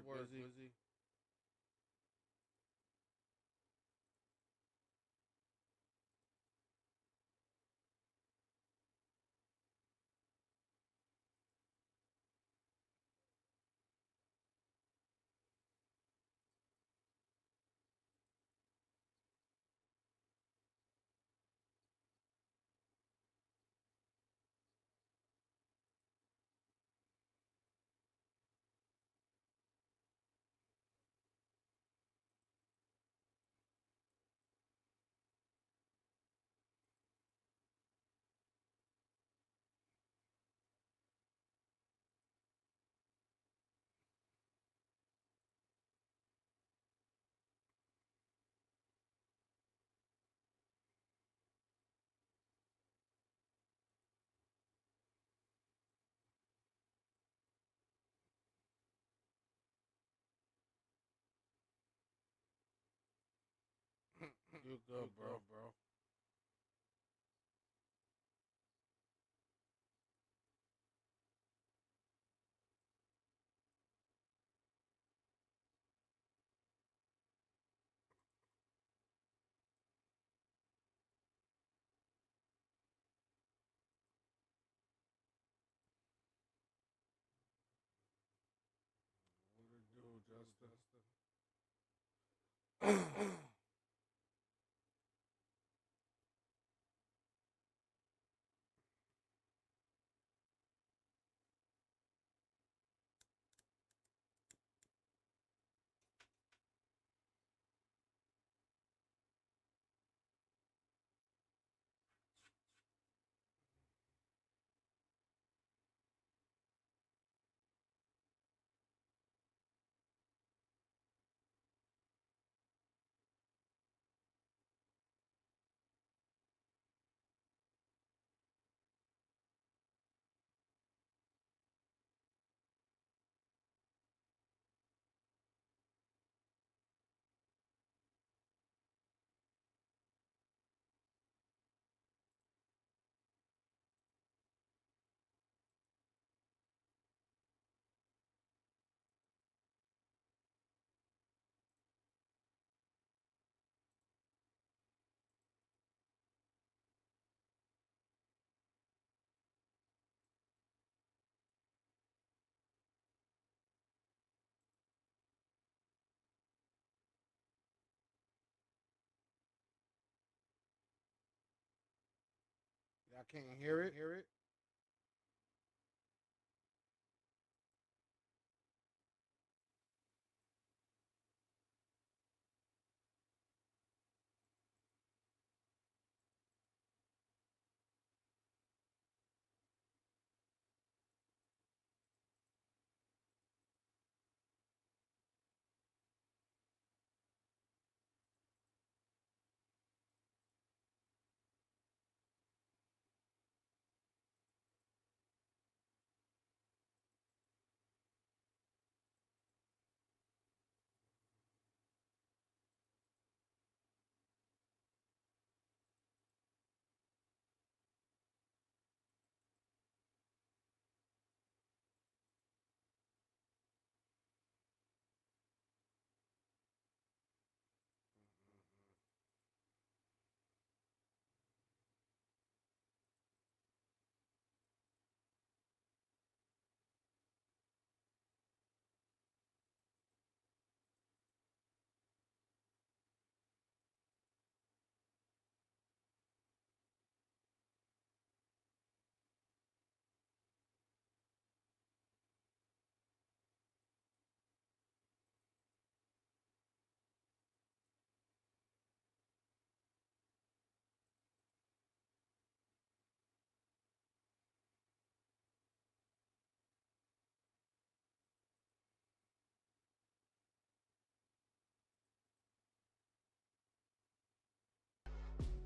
Wizzy. You good, bro. What it do, Justin? Y'all can't hear it?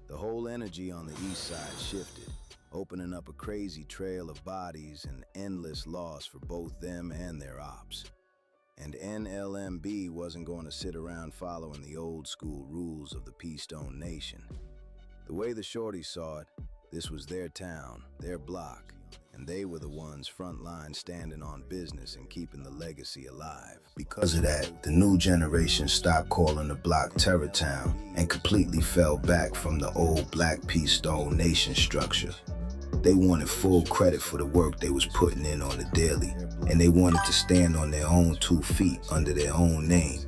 The whole energy on the east side shifted, opening up a crazy trail of bodies and endless loss for both them and their ops. And NLMB wasn't going to sit around following the old school rules of the P-Stone Nation. The way the shorties saw it, this was their town, their block, And they were the ones frontline standing on business and keeping the legacy alive. Because of that, the new generation stopped calling the block Terrortown and completely fell back from the old Black Peace Stone Nation structure. They wanted full credit for the work they was putting in on the daily, and they wanted to stand on their own 2 feet under their own name.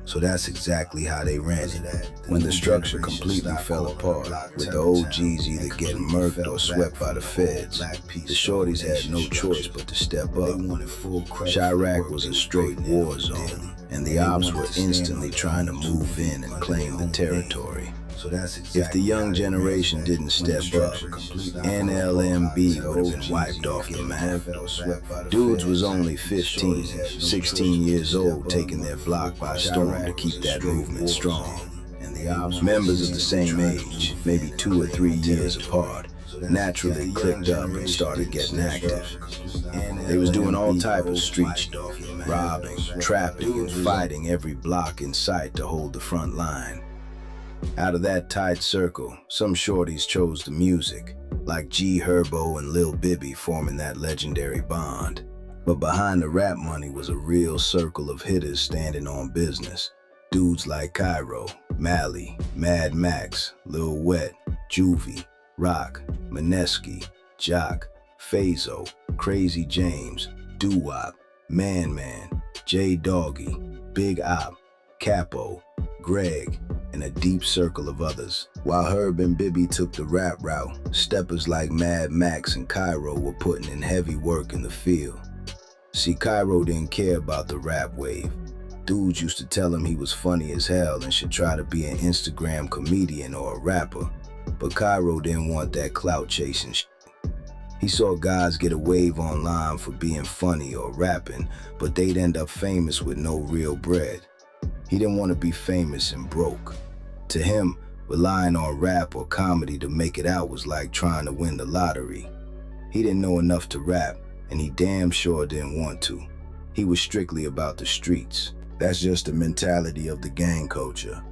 So that's exactly how they ran it. When the structure completely fell apart, with the OGs either getting murked or swept by the feds, the shorties had no choice but to step up. Chirac was a straight war zone, and the ops were instantly trying to move in and claim the territory. If the young generation didn't step up, NLMB would have been wiped off the map. Dudes was only 15, 16 years old, taking their block by storm to keep that movement strong. Members of the same age, maybe 2 or 3 years apart, naturally clicked up and started getting active. They was doing all type of street stuff, robbing, trapping, and fighting every block in sight to hold the front line. Out of that tight circle, some shorties chose the music, like G Herbo and Lil Bibby forming that legendary bond. But behind the rap money was a real circle of hitters standing on business. Dudes like Cairo, Mally, Mad Max, Lil Wet, Juvie, Rock, Mineski, Jock, Fazo, Crazy James, Doo-Wop, Man Man, J Doggy, Big Op, Capo, Greg, and a deep circle of others. While Herb and Bibby took the rap route, steppers like Mad Max and Cairo were putting in heavy work in the field. See, Cairo didn't care about the rap wave. Dudes used to tell him he was funny as hell and should try to be an Instagram comedian or a rapper, but Cairo didn't want that clout chasing shit. He saw guys get a wave online for being funny or rapping, but they'd end up famous with no real bread. He didn't want to be famous and broke. To him, relying on rap or comedy to make it out was like trying to win the lottery. He didn't know enough to rap, and he damn sure didn't want to. He was strictly about the streets. That's just the mentality of the gang culture.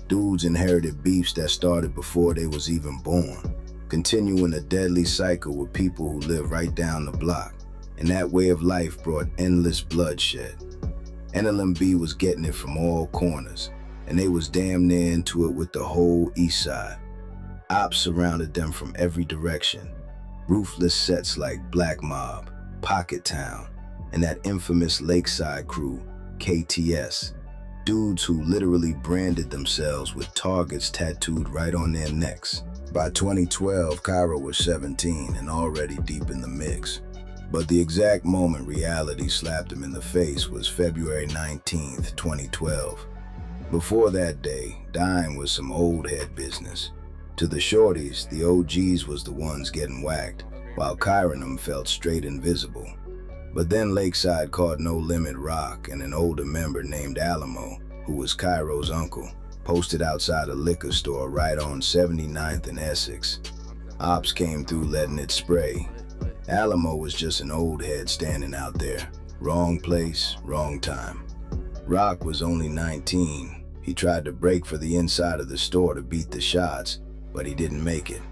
Dudes inherited beefs that started before they was even born, continuing a deadly cycle with people who live right down the block. And that way of life brought endless bloodshed. NLMB was getting it from all corners, and they was damn near into it with the whole east side. Ops surrounded them from every direction. Ruthless sets like Black Mob, Pocket Town, and that infamous Lakeside crew, KTS. Dudes who literally branded themselves with targets tattooed right on their necks. By 2012, Cairo was 17 and already deep in the mix. But the exact moment reality slapped him in the face was February 19th, 2012. Before that day, dying was some old head business. To the shorties, the OGs was the ones getting whacked, while Kyronum felt straight invisible. But then Lakeside caught No Limit Rock and an older member named Alamo, who was Cairo's uncle, posted outside a liquor store right on 79th and Essex. Ops came through letting it spray. Alamo was just an old head standing out there. Wrong place, wrong time. Rock was only 19. He tried to break for the inside of the store to beat the shots, but he didn't make it.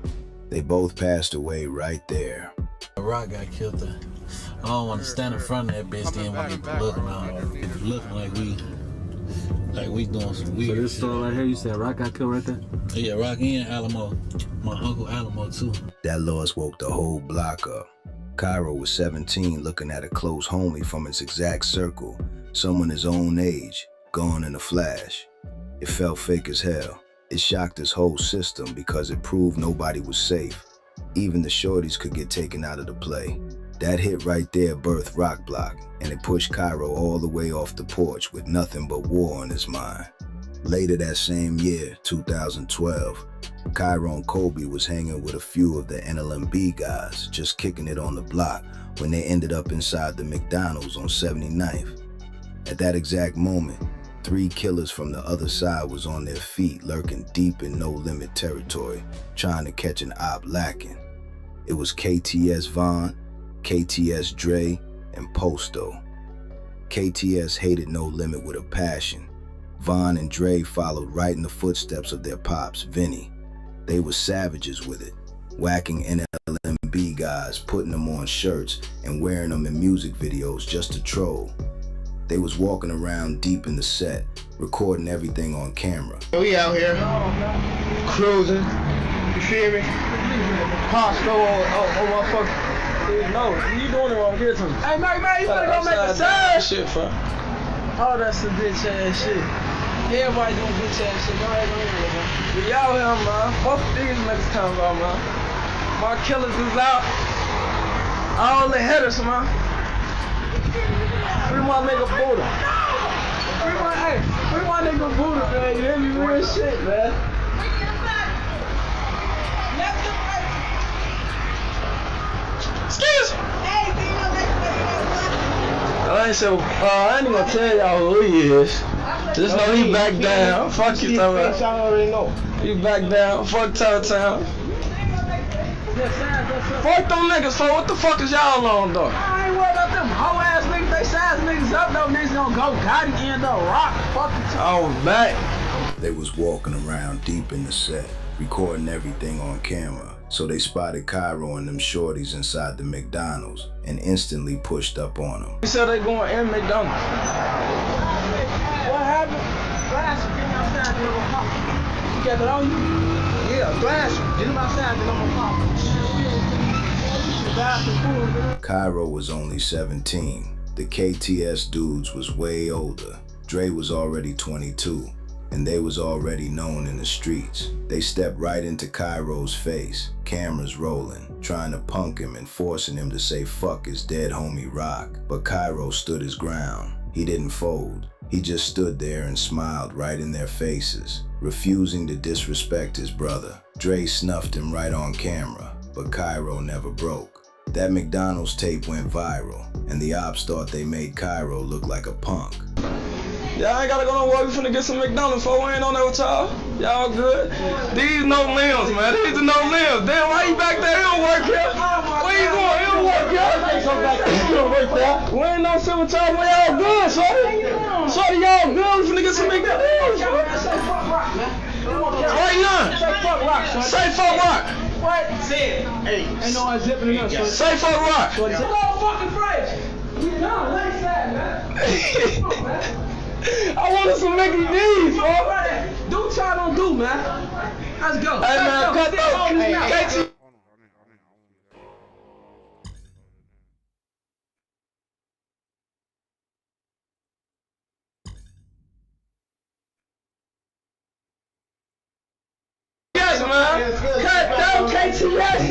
They both passed away right there. Rock got killed. I don't want to stand in front of that bitch. Then want to get the looking on, get the looking like we doing some weird. So this store right here, you said Rock got killed right there? Yeah, Rock and Alamo. My uncle Alamo too. That loss woke the whole block up. Cairo was 17, looking at a close homie from his exact circle, someone his own age, gone in a flash. It felt fake as hell. It shocked his whole system because it proved nobody was safe. Even the shorties could get taken out of the play. That hit right there birthed Rock Block, and it pushed Cairo all the way off the porch with nothing but war on his mind. Later that same year, 2012, Cairo and Kobe was hanging with a few of the NLMB guys, just kicking it on the block when they ended up inside the McDonald's on 79th. At that exact moment, 3 killers from the other side was on their feet, lurking deep in No Limit territory, trying to catch an op lacking. It was KTS Vaughn, KTS Dre, and Posto. KTS hated No Limit with a passion. Vaughn and Dre followed right in the footsteps of their pops, Vinny. They were savages with it. whacking NLMB guys, putting them on shirts and wearing them in music videos just to troll. They was walking around deep in the set, recording everything on camera. We out here cruising. You feel me? Hostile on motherfucker. No, you doing it wrong. Give it to me. Hey, man, you better go make a side shit, fam. Oh, that's some bitch ass shit. Everybody doing bitch ass shit. Go ahead, man. We out here, man. Fuck these niggas talking about, man. My killers is out. All the headers, man. We want to make a Buddha. We want to make a Buddha, man. You hear me? Real shit, man. Excuse me. I ain't gonna tell y'all who he is. Just know he back down. Fuck you, talking about. I already know. He back down. Fuck Town. Fuck them niggas, for what the fuck is y'all on, though? I ain't worried about them hoe ass niggas. They size niggas up, though. Niggas gonna go Gotti in the rock. Fuck the I was back. They was walking around deep in the set, recording everything on camera. So they spotted Cairo and them shorties inside the McDonald's and instantly pushed up on them. He said they going in McDonald's. What happened? Glass, get him outside, get him pop. You got that on you? Yeah, glass, get him outside, get him pop. Cairo was only 17. The KTS dudes was way older. Dre was already 22. And they was already known in the streets. They stepped right into Cairo's face, cameras rolling, trying to punk him and forcing him to say fuck his dead homie Rock. But Cairo stood his ground. He didn't fold. He just stood there and smiled right in their faces, refusing to disrespect his brother. Dre snuffed him right on camera, but Cairo never broke. That McDonald's tape went viral, and the ops thought they made Cairo look like a punk. Y'all ain't gotta go nowhere. We finna get some McDonald's for we ain't on there with y'all. Y'all good? These no limbs, man. These are no limbs. Damn, why you back there? It don't work here. Where you going? It don't work here. It don't work there. We ain't no shit with y'all. Y'all good, shorty. Shorty, y'all good. We finna get some McDonald's. Say fuck rock, man. Right now. Say fuck rock, shorty. Say fuck rock. What? Say it. Hey. Ain't no one zipping it up, shorty. Say fuck rock. Shorty. Say fucking phrase. No, let it sad, man. I wanted some Mickey D's, bro. Do what y'all don't do, man. Let's go. Hey, man, cut that. Yes, man. Cut down KTS.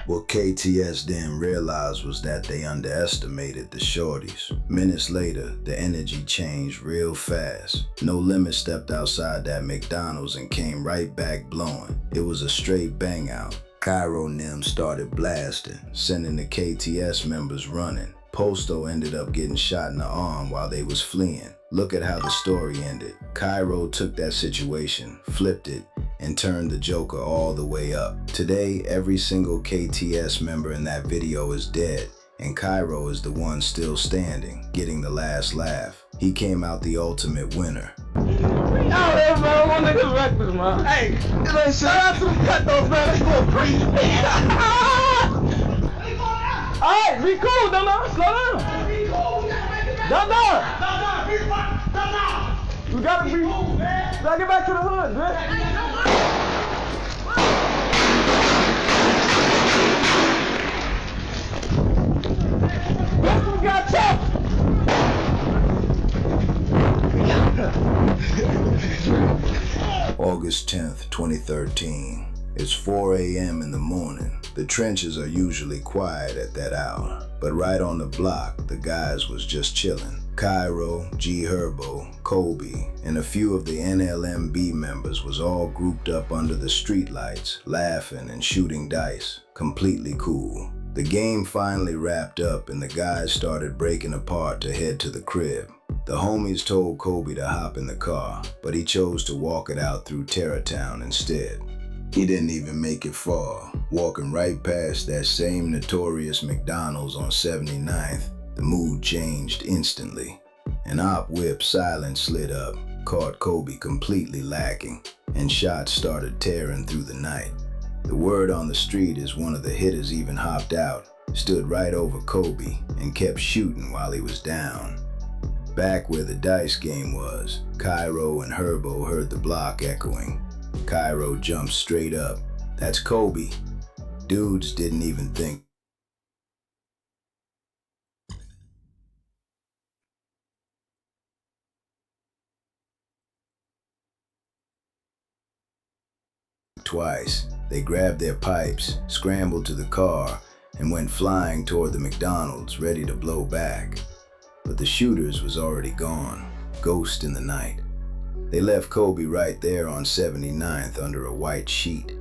What KTS didn't realize was that they underestimated the shorties. Minutes later, the energy changed real fast. No Limit stepped outside that McDonald's and came right back blowing. It was a straight bang out. Cairo and them started blasting, sending the KTS members running. Posto ended up getting shot in the arm while they was fleeing. Look at how the story ended. Cairo took that situation, flipped it, and turned the Joker all the way up. Today, every single KTS member in that video is dead, and Cairo is the one still standing, getting the last laugh. He came out the ultimate winner. Out here, man. One nigga's reckless, man. Hey, they shout out to the cut those, man. Let's go, breathe. Alright, be cool, don't slow down. Don't. We gotta be. Gotta get back to the hood, man. We got tapp. August 10th, 2013. It's 4 a.m. in the morning. The trenches are usually quiet at that hour, but right on the block, the guys was just chilling. Cairo, G Herbo, Kobe, and a few of the NLMB members was all grouped up under the streetlights, laughing and shooting dice. Completely cool. The game finally wrapped up and the guys started breaking apart to head to the crib. The homies told Kobe to hop in the car, but he chose to walk it out through Terrortown instead. He didn't even make it far, walking right past that same notorious McDonald's on 79th. The mood changed instantly. An op whip silent slid up, caught Kobe completely lacking, and shots started tearing through the night. The word on the street is one of the hitters even hopped out, stood right over Kobe, and kept shooting while he was down. Back where the dice game was, Cairo and Herbo heard the block echoing. Cairo jumped straight up. That's Kobe. Dudes didn't even think twice. They grabbed their pipes, scrambled to the car, and went flying toward the McDonald's, ready to blow back. But the shooters was already gone, ghost in the night. They left Kobe right there on 79th under a white sheet.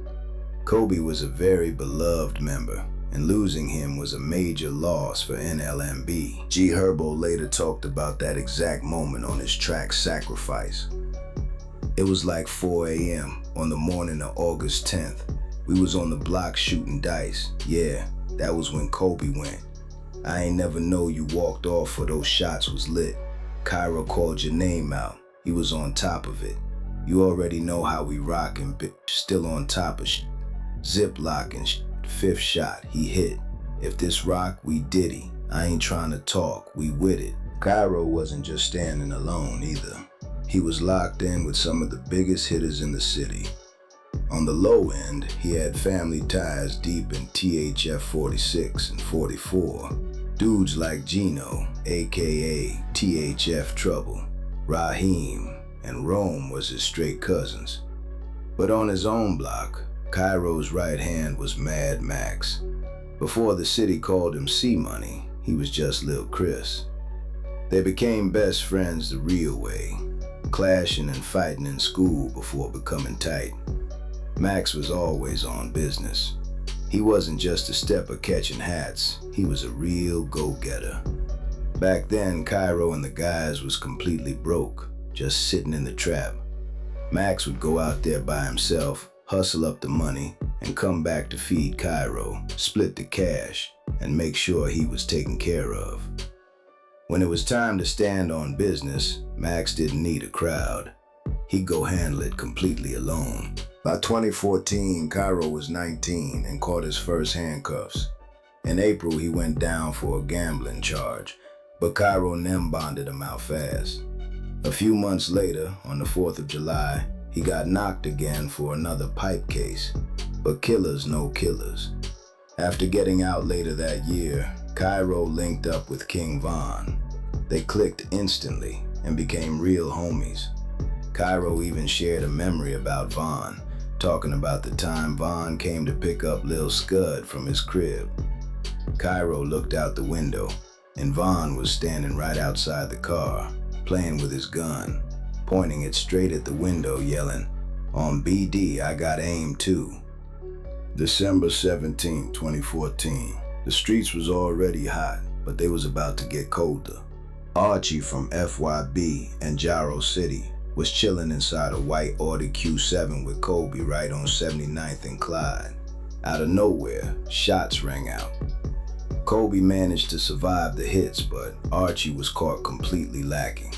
Kobe was a very beloved member, and losing him was a major loss for NLMB. G Herbo later talked about that exact moment on his track Sacrifice. It was like 4 a.m. on the morning of August 10th. We was on the block shooting dice. Yeah, that was when Kobe went. I ain't never know you walked off for those shots was lit. Cairo called your name out. He was on top of it. You already know how we rockin', bitch. Still on top of shit. Zip locking shit. 5th shot, he hit. If this rock, we diddy. I ain't trying to talk, we with it. Cairo wasn't just standing alone either. He was locked in with some of the biggest hitters in the city. On the low end, he had family ties deep in THF 46 and 44. Dudes like Gino, aka THF Trouble, Raheem, and Rome was his straight cousins. But on his own block, Cairo's right hand was Mad Max. Before the city called him C-Money, he was just Lil Chris. They became best friends the real way, clashing and fighting in school before becoming tight. Max was always on business. He wasn't just a stepper catching hats, he was a real go-getter. Back then, Cairo and the guys was completely broke, just sitting in the trap. Max would go out there by himself, hustle up the money, and come back to feed Cairo, split the cash, and make sure he was taken care of. When it was time to stand on business, Max didn't need a crowd. He'd go handle it completely alone. By 2014, Cairo was 19 and caught his first handcuffs. In April, he went down for a gambling charge, but Cairo bonded him out fast. A few months later, on the 4th of July, he got knocked again for another pipe case, but killers know killers. After getting out later that year, Cairo linked up with King Von. They clicked instantly and became real homies. Cairo even shared a memory about Von, talking about the time Von came to pick up Lil Scud from his crib. Cairo looked out the window, and Von was standing right outside the car, playing with his gun, pointing it straight at the window, yelling, "On BD, I got aim too." December 17, 2014. The streets was already hot, but they was about to get colder. Archie from FYB and Gyro City was chilling inside a white Audi Q7 with Kobe right on 79th and Clyde. Out of nowhere, shots rang out. Kobe managed to survive the hits, but Archie was caught completely lacking.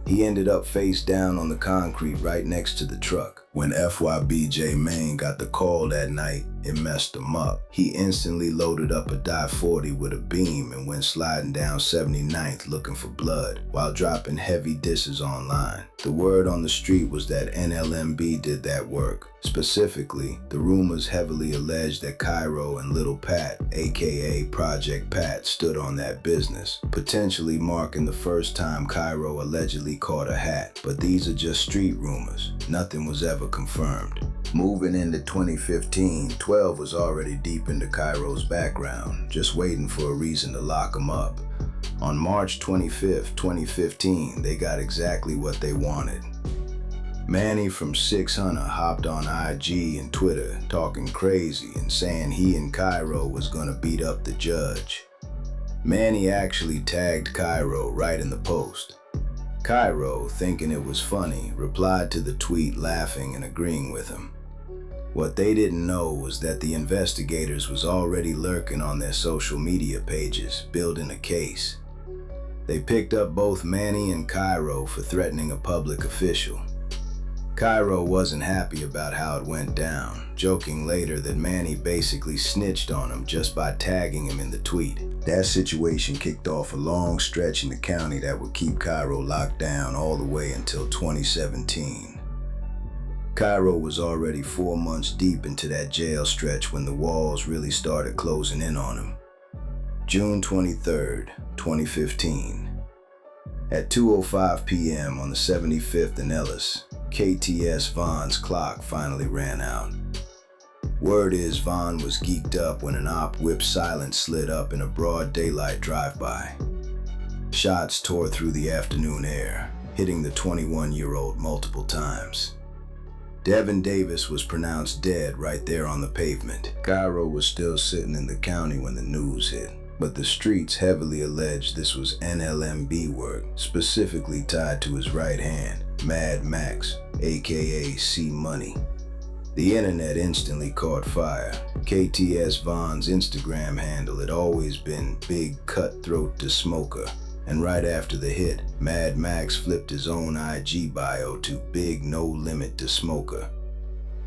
He ended up face down on the concrete right next to the truck. When FYBJ Main got the call that night, it messed him up. He instantly loaded up a .40 with a beam and went sliding down 79th looking for blood, while dropping heavy disses online. The word on the street was that NLMB did that work. Specifically, the rumors heavily alleged that Cairo and Little Pat, aka Project Pat, stood on that business, potentially marking the first time Cairo allegedly caught a hat. But these are just street rumors. Nothing was ever confirmed. Moving into 2015, 12 was already deep into Cairo's background, just waiting for a reason to lock him up. On March 25th, 2015, they got exactly what they wanted. Manny from 600 hopped on IG and Twitter talking crazy and saying he and Cairo was gonna beat up the judge. Manny actually tagged Cairo right in the post. Cairo, thinking it was funny, replied to the tweet laughing and agreeing with him. What they didn't know was that the investigators was already lurking on their social media pages, building a case. They picked up both Manny and Cairo for threatening a public official. Cairo wasn't happy about how it went down, joking later that Manny basically snitched on him just by tagging him in the tweet. That situation kicked off a long stretch in the county that would keep Cairo locked down all the way until 2017. Cairo was already 4 months deep into that jail stretch when the walls really started closing in on him. June 23rd, 2015. At 2:05 p.m. on the 75th and Ellis, KTS Vaughn's clock finally ran out. Word is Vaughn was geeked up when an op whipped silent slid up in a broad daylight drive-by. Shots tore through the afternoon air, hitting the 21-year-old multiple times. Devin Davis was pronounced dead right there on the pavement. Cairo was still sitting in the county when the news hit, but the streets heavily alleged this was NLMB work, specifically tied to his right hand, Mad Max, aka C Money. The internet instantly caught fire. KTS Vaughn's Instagram handle had always been Big Cutthroat to Smoker, and right after the hit, Mad Max flipped his own IG bio to Big No Limit to Smoker.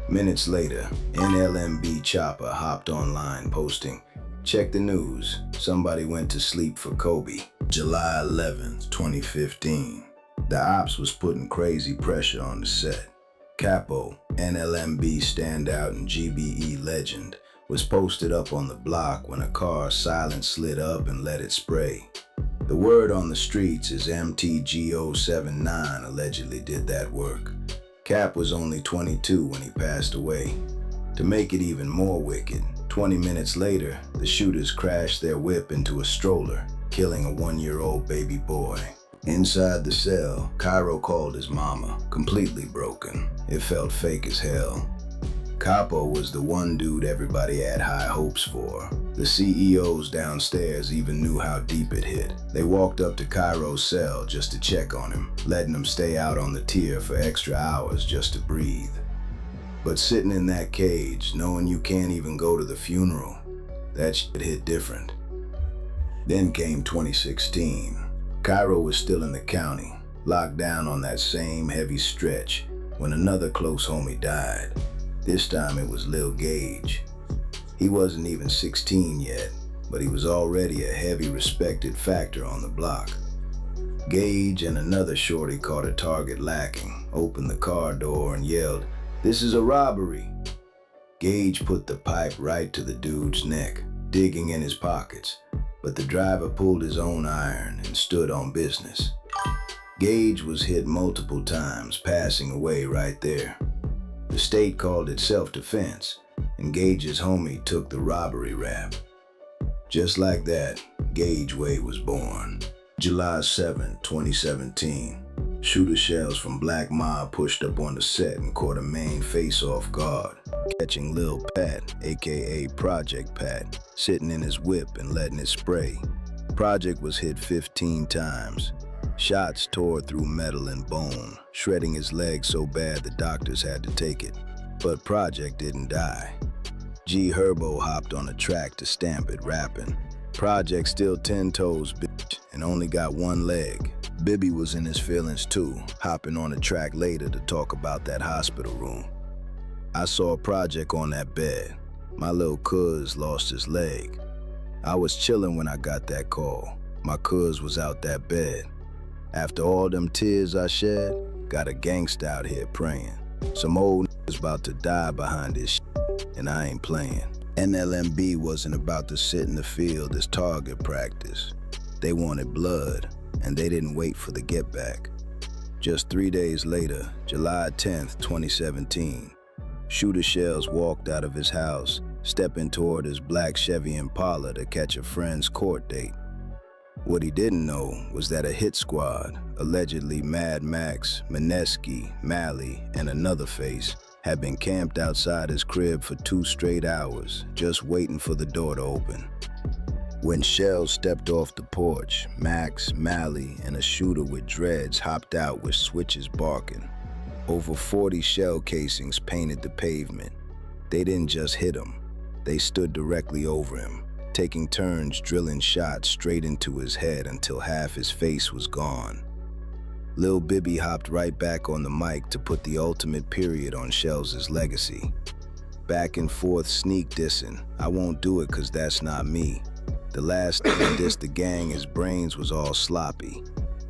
Minutes later, NLMB Chopper hopped online posting, "Check the news, somebody went to sleep for Kobe." July 11th, 2015. The ops was putting crazy pressure on the set. Capo, NLMB standout and GBE legend, was posted up on the block when a car silent slid up and let it spray. The word on the streets is MTG079 allegedly did that work. Cap was only 22 when he passed away. To make it even more wicked, 20 minutes later, the shooters crashed their whip into a stroller, killing a 1-year-old baby boy. Inside the cell, Cairo called his mama, completely broken. It felt fake as hell. Capo was the one dude everybody had high hopes for. The CEOs downstairs even knew how deep it hit. They walked up to Cairo's cell just to check on him, letting him stay out on the tier for extra hours just to breathe. But sitting in that cage, knowing you can't even go to the funeral, that shit hit different. Then came 2016. Cairo was still in the county, locked down on that same heavy stretch, when another close homie died. This time it was Lil Gage. He wasn't even 16 yet, but he was already a heavy respected factor on the block. Gage and another shorty caught a target lacking, opened the car door and yelled, "This is a robbery." Gage put the pipe right to the dude's neck, digging in his pockets, but the driver pulled his own iron and stood on business. Gage was hit multiple times, passing away right there. The state called it self-defense, and Gage's homie took the robbery rap. Just like that, Gage Way was born. July 7, 2017. Shooter shells from Black Mob pushed up on the set and caught a main face off guard, catching Lil Pat, aka Project Pat, sitting in his whip and letting it spray. Project was hit 15 times. Shots tore through metal and bone, shredding his leg so bad the doctors had to take it. But Project didn't die. G Herbo hopped on a track to stamp it rapping. Project still 10 toes, bitch, and only got one leg. Bibby was in his feelings too, hopping on a track later to talk about that hospital room. I saw Project on that bed. My little cuz lost his leg. I was chilling when I got that call. My cuz was out that bed. After all them tears I shed, got a gangsta out here praying. Some old niggas about to die behind this shit, and I ain't playing. NLMB wasn't about to sit in the field as target practice. They wanted blood, and they didn't wait for the get back. Just 3 days later, July 10th, 2017, Shooter Shells walked out of his house, stepping toward his black Chevy Impala to catch a friend's court date. What he didn't know was that a hit squad, allegedly Mad Max, Mineski, Mally, and another face, had been camped outside his crib for 2 straight hours, just waiting for the door to open. When Shells stepped off the porch, Max, Mally, and a shooter with dreads hopped out with switches barking. Over 40 shell casings painted the pavement. They didn't just hit him, they stood directly over him, taking turns drilling shots straight into his head until half his face was gone. Lil Bibby hopped right back on the mic to put the ultimate period on Shells' legacy. Back and forth sneak dissing, I won't do it cause that's not me. The last time he dissed the gang, his brains was all sloppy.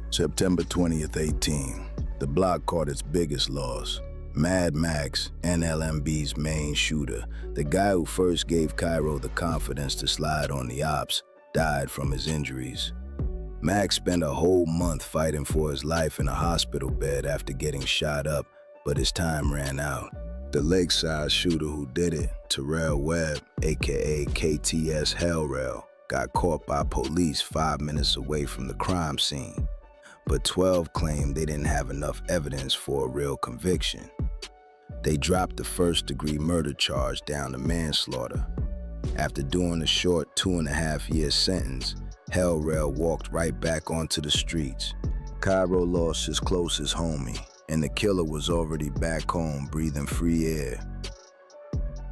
September 20th, 18, the block caught its biggest loss. Mad Max, NLMB's main shooter, the guy who first gave Cairo the confidence to slide on the ops, died from his injuries. Max spent a whole month fighting for his life in a hospital bed after getting shot up, but his time ran out. The Lakeside shooter who did it, Terrell Webb, aka KTS Hellrail, got caught by police 5 minutes away from the crime scene. But 12 claimed they didn't have enough evidence for a real conviction. They dropped the first-degree murder charge down to manslaughter. After doing a short 2.5-year sentence, Hellrail walked right back onto the streets. Cairo lost his closest homie, and the killer was already back home breathing free air.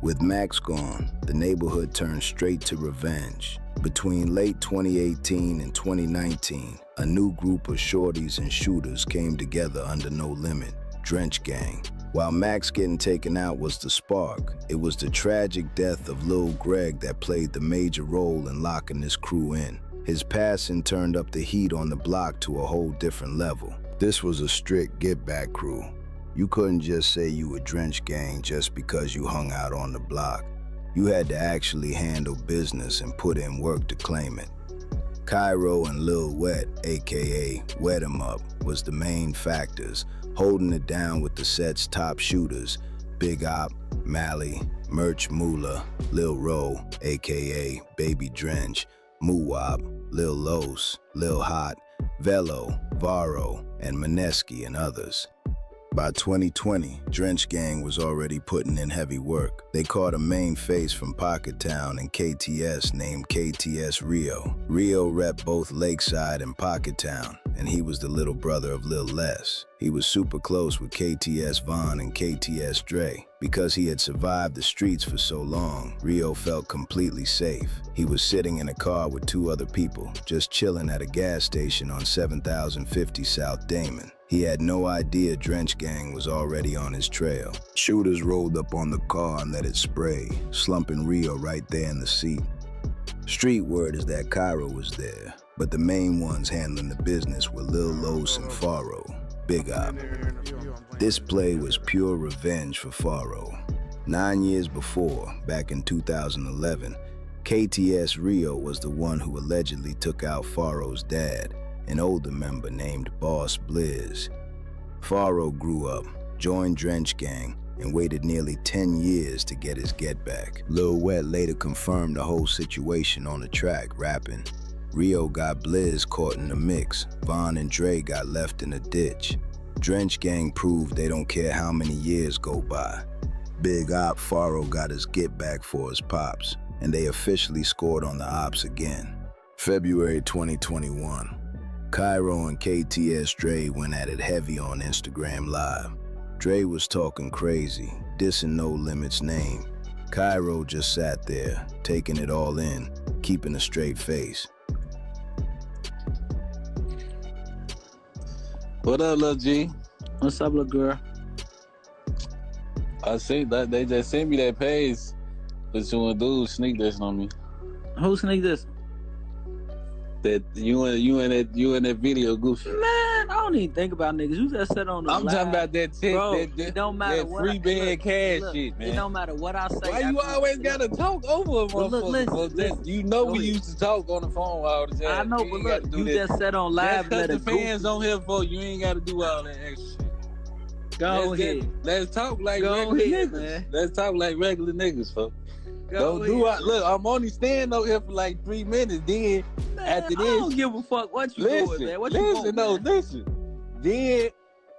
With Max gone, the neighborhood turned straight to revenge. Between late 2018 and 2019, a new group of shorties and shooters came together under No Limit, Drench Gang. While Max getting taken out was the spark, it was the tragic death of Lil Greg that played the major role in locking this crew in. His passing turned up the heat on the block to a whole different level. This was a strict get-back crew. You couldn't just say you were Drench Gang just because you hung out on the block. You had to actually handle business and put in work to claim it. Cairo and Lil Wet, aka Wet 'em Up, was the main factors, holding it down with the set's top shooters, Big Op, Mally, Merch Moolah, Lil Ro, aka Baby Drench, Muwop, Lil Los, Lil Hot, Velo, Varro, and Mineski and others. By 2020, Drench Gang was already putting in heavy work. They caught a main face from Pocket Town and KTS named KTS Rio. Rio rep both Lakeside and Pocket Town, and he was the little brother of Lil Les. He was super close with KTS Vaughn and KTS Dre. Because he had survived the streets for so long, Rio felt completely safe. He was sitting in a car with 2 other people, just chilling at a gas station on 7050 South Damon. He had no idea Drench Gang was already on his trail. Shooters rolled up on the car and let it spray, slumping Rio right there in the seat. Street word is that Cairo was there, but the main ones handling the business were Lil Los and Faro, Big Op. This play was pure revenge for Faro. 9 years before, back in 2011, KTS Rio was the one who allegedly took out Faro's dad, an older member named Boss Blizz. Faro grew up, joined Drench Gang, and waited nearly 10 years to get his get back. Lil Wet later confirmed the whole situation on the track, rapping, "Rio got Blizz caught in the mix, Vaughn and Dre got left in a ditch. Drench Gang proved they don't care how many years go by. Big Op Faro got his get back for his pops, and they officially scored on the ops again." February 2021. Cairo and KTS Dre went at it heavy on Instagram Live. Dre was talking crazy, dissing No Limit's name. Cairo just sat there, taking it all in, keeping a straight face. What up, Lil G? What's up, little girl? I see that they just sent me that page, but you and dude sneak this on me. Who sneaked this? That you in that video goofy. Man, I don't even think about niggas. You just said on the I'm live. talking about that shit, Bro, that it don't matter that what free bed cash look, shit, man. It don't matter what I say. Why you always gotta talk over a Well, look, motherfucker? listen, You know we ahead. used to talk on the phone all the time. I know, You but ain't gotta look, do you that. just said on live. That's Let cause it the fans on here for you. ain't gotta do all that extra shit. Go ahead. Let's talk like Go regular ahead, niggas. man. Let's talk like regular niggas, folks. Go Don't do ahead. it. Look, I'm only staying over here for like 3 minutes. Then Man, after I don't this, give a fuck what you listen, doing, man. What you want, man? listen. Then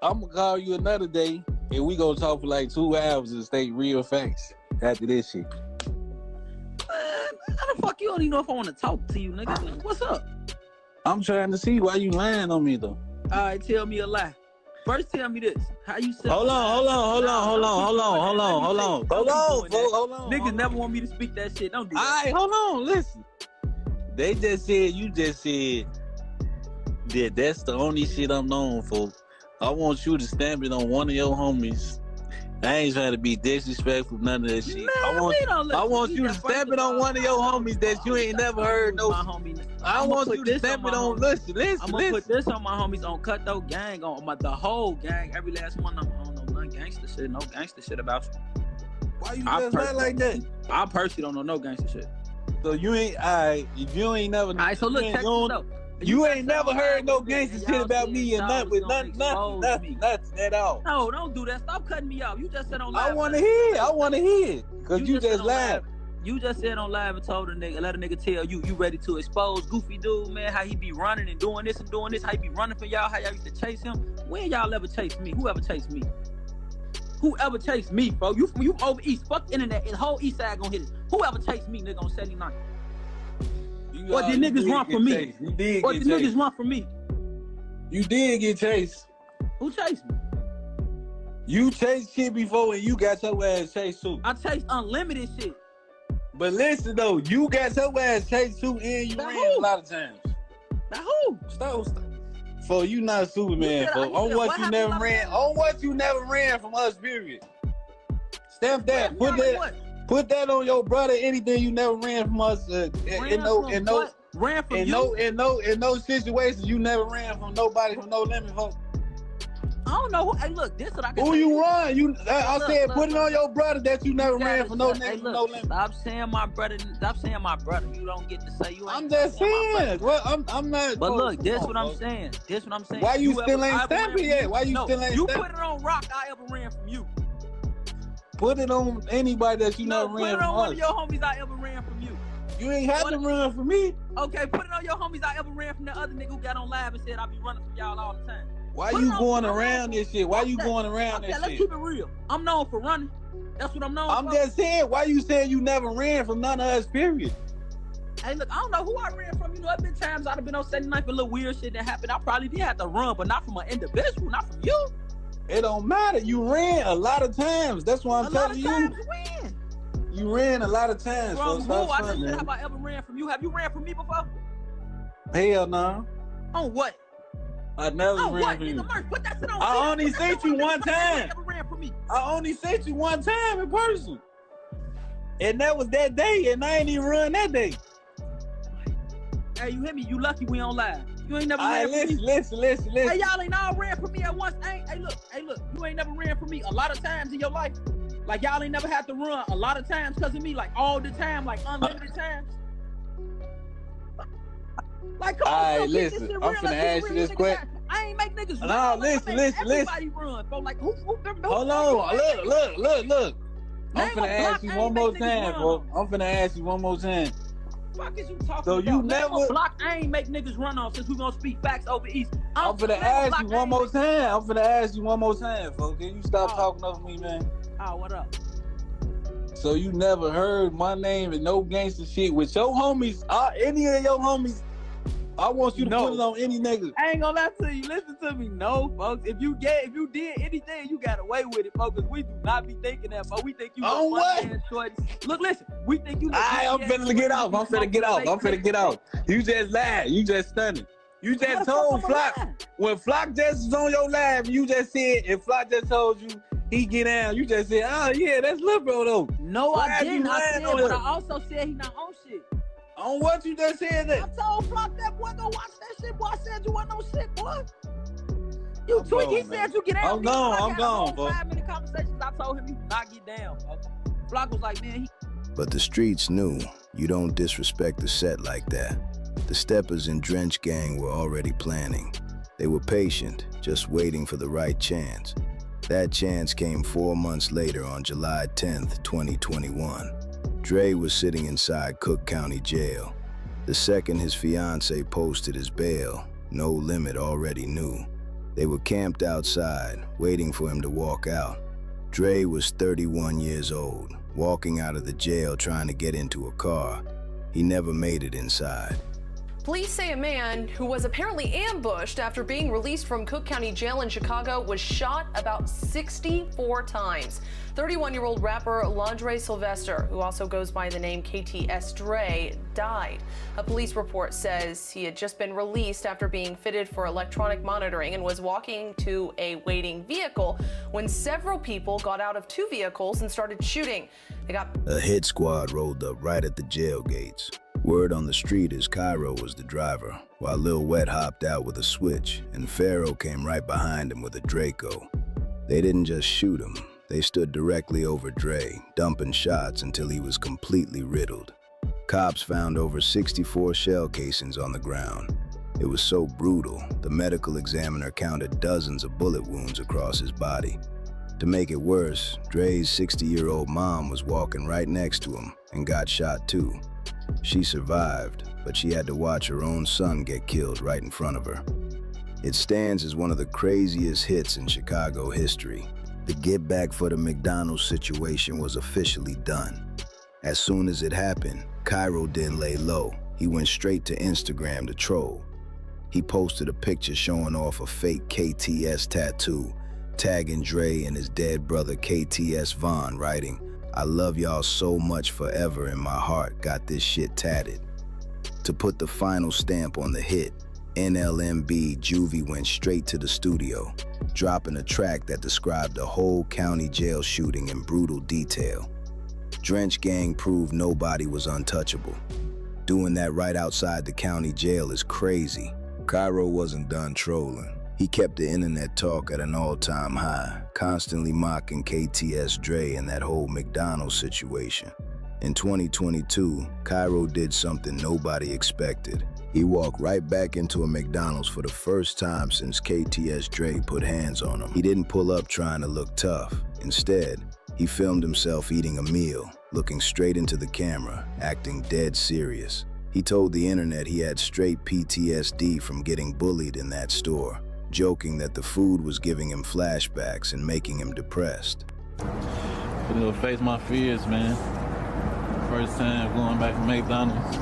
I'm gonna call you another day, and we gonna talk for like 2 hours and state real facts after this shit. Man, how the fuck you don't even know if I want to talk to you, nigga? What's up? I'm trying to see why you lying on me though. All right, tell me a lie. First, tell me this. How you say? Hold on. Niggas never want me to speak that shit. Don't do that. Alright, hold on, listen. They just said, you just said that that's the only shit I'm known for. I want you to stamp it on one of your homies. I ain't trying to be disrespectful, none of that shit. Man, I want you to stamp it on one of your homies that you ain't never heard no. I want you to stamp it on. Listen. I'm gonna put this on my homies on Cutthroat Gang, on the whole gang, every last one of them. I don't know none gangster shit, no gangster shit about you. Why you just like that? I personally don't know no gangster shit. So you ain't, alright, if you ain't never. Alright, so look, check this out. You ain't never heard no gangster shit about me and nothing at all. No, don't do that. Stop cutting me off. You just said on live. I wanna hear. Cause you just lied. You just said on live and told a nigga, let a nigga tell you ready to expose Goofy Dude, man, how he be running and doing this, how he be running for y'all, how y'all used to chase him. When y'all ever chased me? Whoever chased me? Whoever chased me, bro? You over east, fuck the internet, and the whole east side gonna hit it. Whoever chased me, nigga, on 79. Or did niggas run from me? Or did niggas run from me? You did get chased. Who chased me? You chased shit before and you got your ass chased too. I chased unlimited shit. But listen though, you got your ass chased too and you ran a lot of times. Now who? Stop. For you not Superman, for on what you never ran. On what you never ran from us, period. Stamp that. Put that on your brother. Anything you never ran from us. In those situations, you never ran from nobody, from no limit, folks. I don't know. Hey, look, this is what I can Who you run? I said put it on your brother that you never ran from no limit, no limit. Stop saying my brother. Stop saying my brother. You don't get to say you. I'm just saying. Well, I'm not. But look, this what I'm saying. Why you still ain't stamping yet? Why you still ain't? You put it on rock. I ever ran from you. Put it on anybody that you never ran from us. Put it on one of your homies I ever ran from you. You ain't have to run from me. Okay, put it on your homies I ever ran from that other nigga who got on live and said I be running from y'all all the time. Why you going around this shit? Why you going around this shit? Let's keep it real. I'm known for running. That's what I'm known for. I'm just saying, why you saying you never ran from none of us, period? Hey, look, I don't know who I ran from. You know, there been times I'd have been on 79 for a little weird shit that happened. I probably did have to run, but not from an individual, not from you. It don't matter. You ran a lot of times. That's why I'm telling you. A lot of times when? You ran a lot of times. From who? I just said, have I ever ran from you? Have you ran from me before? Hell no. On what? I never ran from you. Put that shit on. I only seen you one time. Never ran from me. I only seen you one time in person. And that was that day, and I ain't even run that day. Hey, you hear me? You lucky we on live. You ain't never ran from me. Listen. Hey, y'all ain't all ran from me at once. Hey, look. You ain't never ran from me a lot of times in your life. Like, y'all ain't never had to run a lot of times because of me. Like, all the time. Like, unlimited times. Like, come on, right, listen. I'm finna ask you this question. I ain't make niggas run. No, listen. Everybody run. Bro, like, who hold on. Look. I'm finna ask you one more time, bro. I'm finna ask you one more time. Fuck is you talking so about? You never block. I ain't make niggas run off since we gonna speak facts over East. I'm finna ask you one more time. Folks. Can you stop talking over me, man? Oh, what up? So you never heard my name and no gangster shit with your homies, any of your homies? I want you to put it on any nigga. I ain't gonna lie to you. Listen to me. No, folks. If you did anything, you got away with it, folks. We do not be thinking that, but we think you on what? Look, listen. We think you. I'm finna get out. I'm finna get out. You just lied. You just stunning. You just told Flock when Flock just was on your live. You just said if Flock just told you he get down, you just said, oh yeah, that's Lil Bro though. No, I didn't. I said, but I also said he not on shit. On what you just said that? I told Flock that boy go watch that shit, boy. I said you wasn't no shit, boy. You tweak, he said you get down. I'm gone, bro. 5-minute conversations, I told him you not get down. Flock was like, man, But the streets knew you don't disrespect the set like that. The Steppers and Drench Gang were already planning. They were patient, just waiting for the right chance. That chance came 4 months later on July 10th, 2021. Dre was sitting inside Cook County Jail. The second his fiancée posted his bail, No Limit already knew. They were camped outside, waiting for him to walk out. Dre was 31 years old, walking out of the jail trying to get into a car. He never made it inside. Police say a man who was apparently ambushed after being released from Cook County Jail in Chicago was shot about 64 times. 31-year-old rapper Landre Sylvester, who also goes by the name KTS Dre, died. A police report says he had just been released after being fitted for electronic monitoring and was walking to a waiting vehicle when several people got out of two vehicles and started shooting. A hit squad rolled up right at the jail gates. Word on the street is Cairo was the driver, while Lil Wet hopped out with a switch, and Pharaoh came right behind him with a Draco. They didn't just shoot him, they stood directly over Dre, dumping shots until he was completely riddled. Cops found over 64 shell casings on the ground. It was so brutal, the medical examiner counted dozens of bullet wounds across his body. To make it worse, Dre's 60-year-old mom was walking right next to him and got shot too. She survived, but she had to watch her own son get killed right in front of her. It stands as one of the craziest hits in Chicago history. The get back for the McDonald's situation was officially done. As soon as it happened, Cairo didn't lay low. He went straight to Instagram to troll. He posted a picture showing off a fake KTS tattoo, tagging Dre and his dead brother KTS Vaughn, writing, "I love y'all so much forever in my heart, got this shit tatted." To put the final stamp on the hit, NLMB Juvie went straight to the studio, dropping a track that described the whole county jail shooting in brutal detail. Drench Gang proved nobody was untouchable. Doing that right outside the county jail is crazy. Cairo wasn't done trolling. He kept the internet talk at an all-time high, constantly mocking KTS Dre and that whole McDonald's situation. In 2022, Cairo did something nobody expected. He walked right back into a McDonald's for the first time since KTS Dre put hands on him. He didn't pull up trying to look tough. Instead, he filmed himself eating a meal, looking straight into the camera, acting dead serious. He told the internet he had straight PTSD from getting bullied in that store, joking that the food was giving him flashbacks and making him depressed. But it'll face my fears, man. First time going back to McDonald's.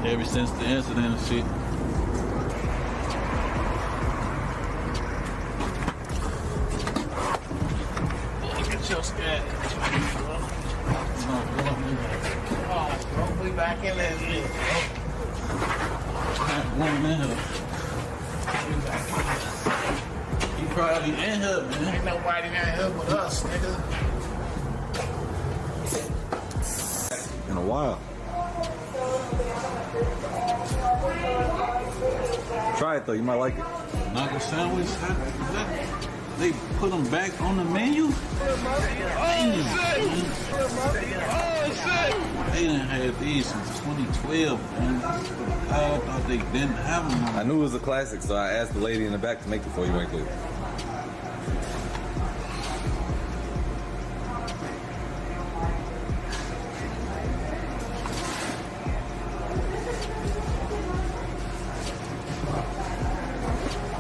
Ever since the incident and shit. Look at your scat. Oh, bro, we back in this bitch, You probably in here, man. Ain't nobody in here but us, nigga. In a while. Try it though, you might like it. Knuckle sandwich? They put them back on the menu? They didn't have these since 2012, man. I thought they didn't have them. I knew it was a classic, so I asked the lady in the back to make it for you right quick.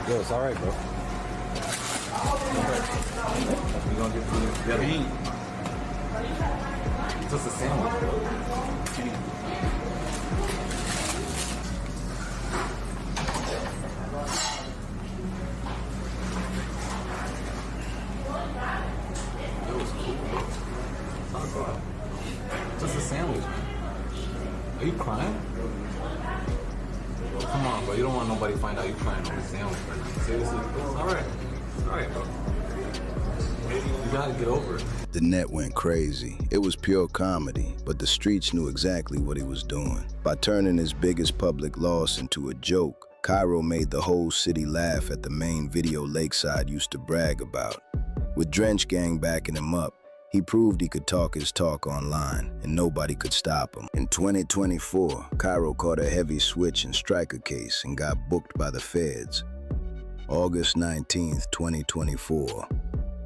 Yo, it's all right, bro. We gonna get food together. It's just a sandwich, bro. It was cool, bro. It's not bad. Just a sandwich, man. Are you crying? Come on, bro. You don't want nobody to find out you crying over the sandwich right now. Seriously? It's alright. It's alright, bro. You gotta get over it. The net went crazy. It was pure comedy, but the streets knew exactly what he was doing. By turning his biggest public loss into a joke, Cairo made the whole city laugh at the main video Lakeside used to brag about. With Drench Gang backing him up, he proved he could talk his talk online, and nobody could stop him. In 2024, Cairo caught a heavy switch and striker case and got booked by the feds. August 19th, 2024.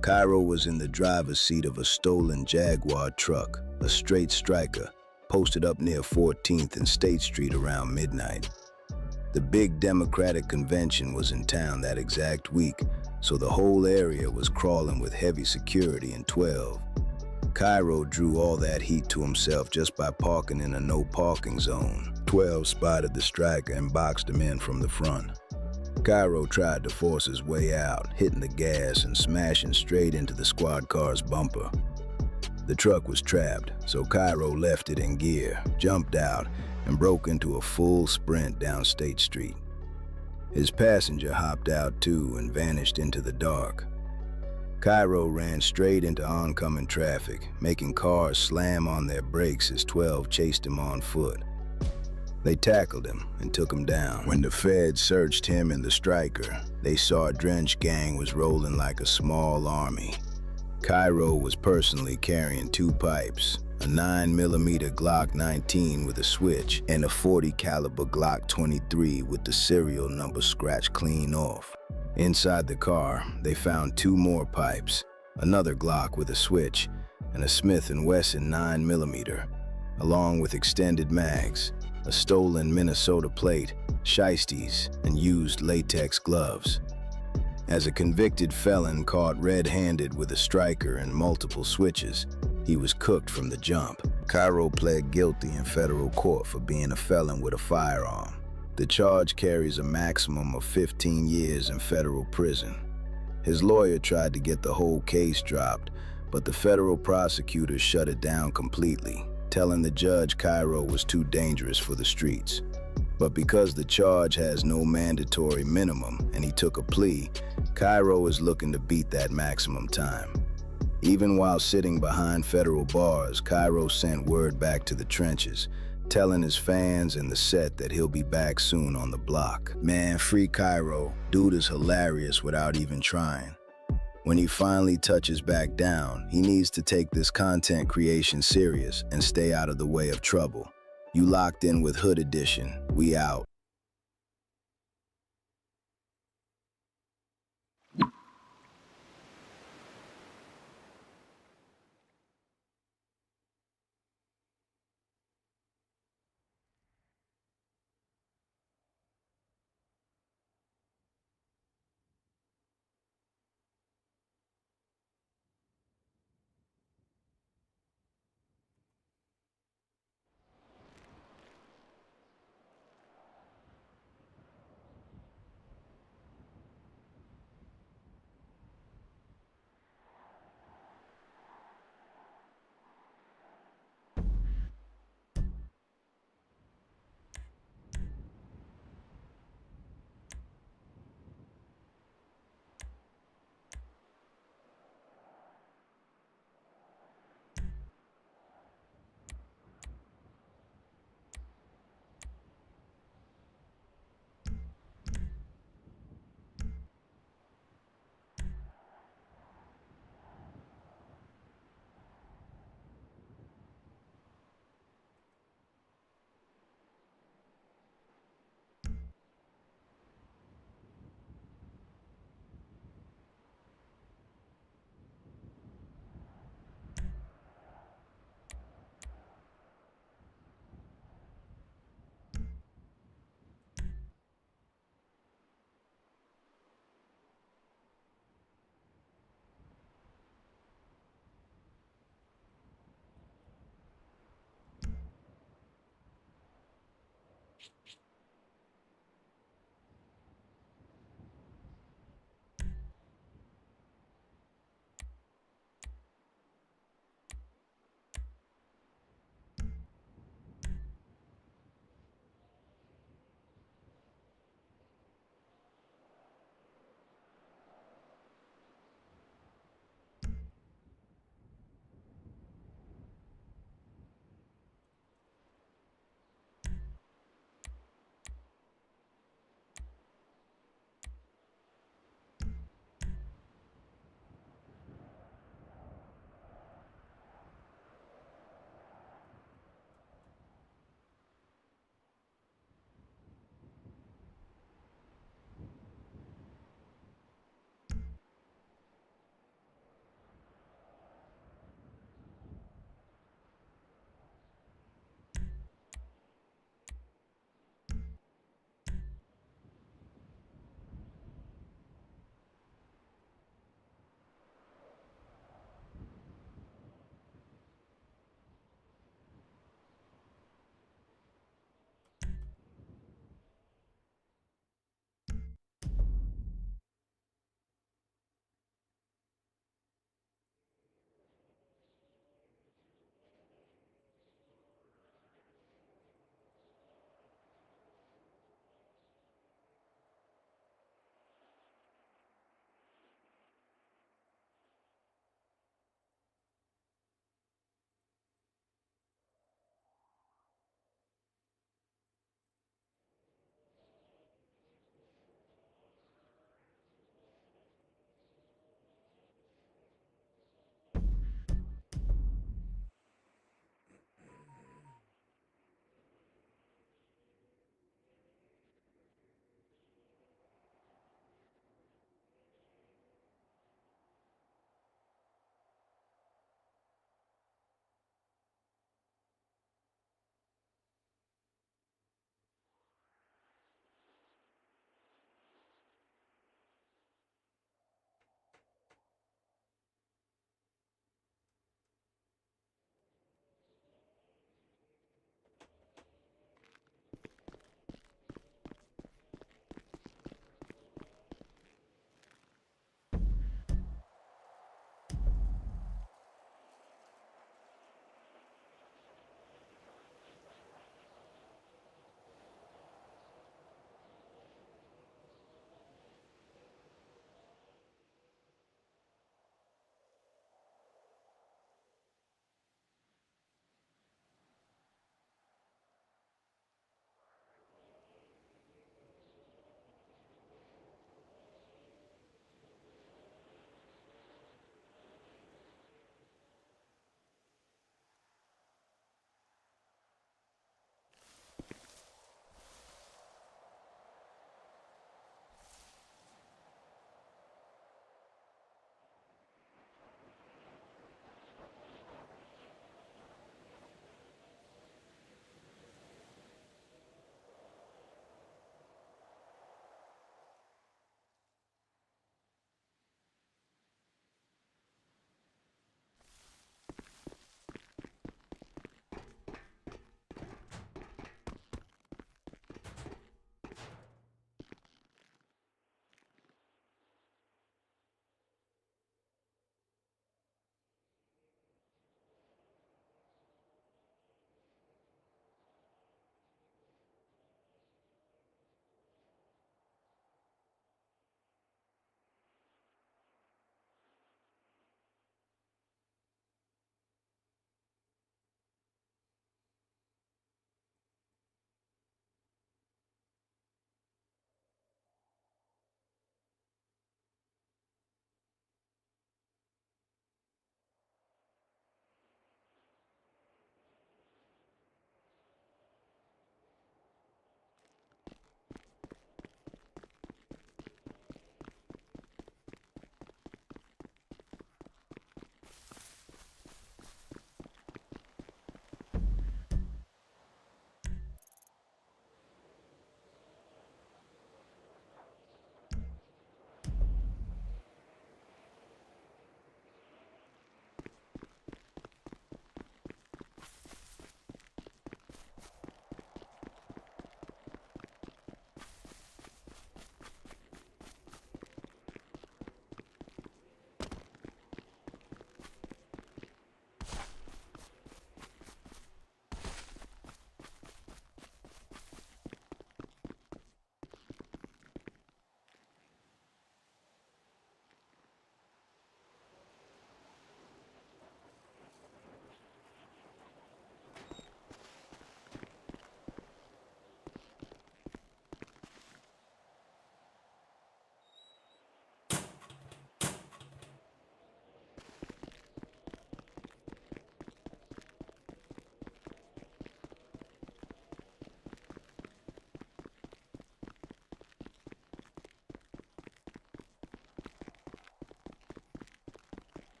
Cairo was in the driver's seat of a stolen Jaguar truck, a straight striker, posted up near 14th and State Street around midnight. The big Democratic convention was in town that exact week, so the whole area was crawling with heavy security in 12. Cairo drew all that heat to himself just by parking in a no parking zone. 12 spotted the striker and boxed him in from the front. Cairo tried to force his way out, hitting the gas and smashing straight into the squad car's bumper. The truck was trapped, so Cairo left it in gear, jumped out, and broke into a full sprint down State Street. His passenger hopped out too and vanished into the dark. Cairo ran straight into oncoming traffic, making cars slam on their brakes as 12 chased him on foot. They tackled him and took him down. When the feds searched him and the striker, they saw a drenched gang was rolling like a small army. Cairo was personally carrying 2 pipes, a 9mm Glock 19 with a switch, and a .40 caliber Glock 23 with the serial number scratched clean off. Inside the car, they found 2 more pipes, another Glock with a switch, and a Smith & Wesson 9mm, along with extended mags, a stolen Minnesota plate, shiesties, and used latex gloves. As a convicted felon caught red-handed with a striker and multiple switches, he was cooked from the jump. Cairo pled guilty in federal court for being a felon with a firearm. The charge carries a maximum of 15 years in federal prison. His lawyer tried to get the whole case dropped, but the federal prosecutor shut it down completely, telling the judge Cairo was too dangerous for the streets. But because the charge has no mandatory minimum and he took a plea, Cairo is looking to beat that maximum time. Even while sitting behind federal bars, Cairo sent word back to the trenches, telling his fans and the set that he'll be back soon on the block. Man, free Cairo. Dude is hilarious without even trying. When he finally touches back down, he needs to take this content creation serious and stay out of the way of trouble. You locked in with Hood Edition. We out.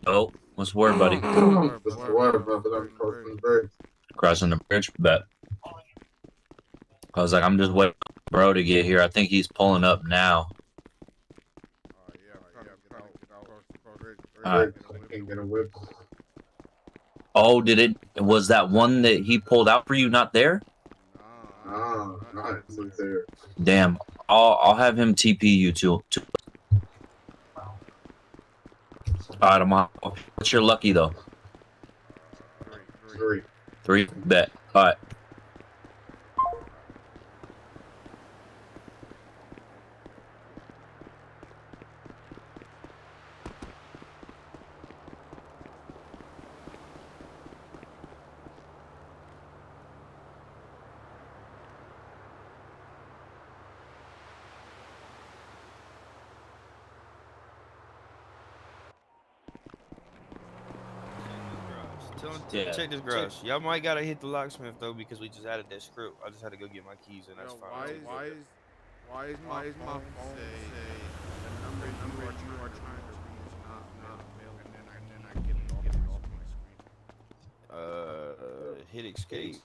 Oh, what's the word, buddy? What's the word, brother? I'm crossing the bridge. Crossing the bridge, bet. I was like, I'm just waiting for bro to get here. I think he's pulling up now. Yeah, I'm trying to get out. Cross the bridge. Alright. I can't get a whip. Oh, was that one that he pulled out for you not there? Nah, it's there. Damn. I'll have him TP you too. Alright, I'm on. What's your lucky though? 3. 3? Bet. Alright. Check this garage. Y'all might gotta hit the locksmith though because we just added that script. I just had to go get my keys and that's fine. Why is my phone say the number you are trying to reach not available, and then I get it off my screen? Hit escape. It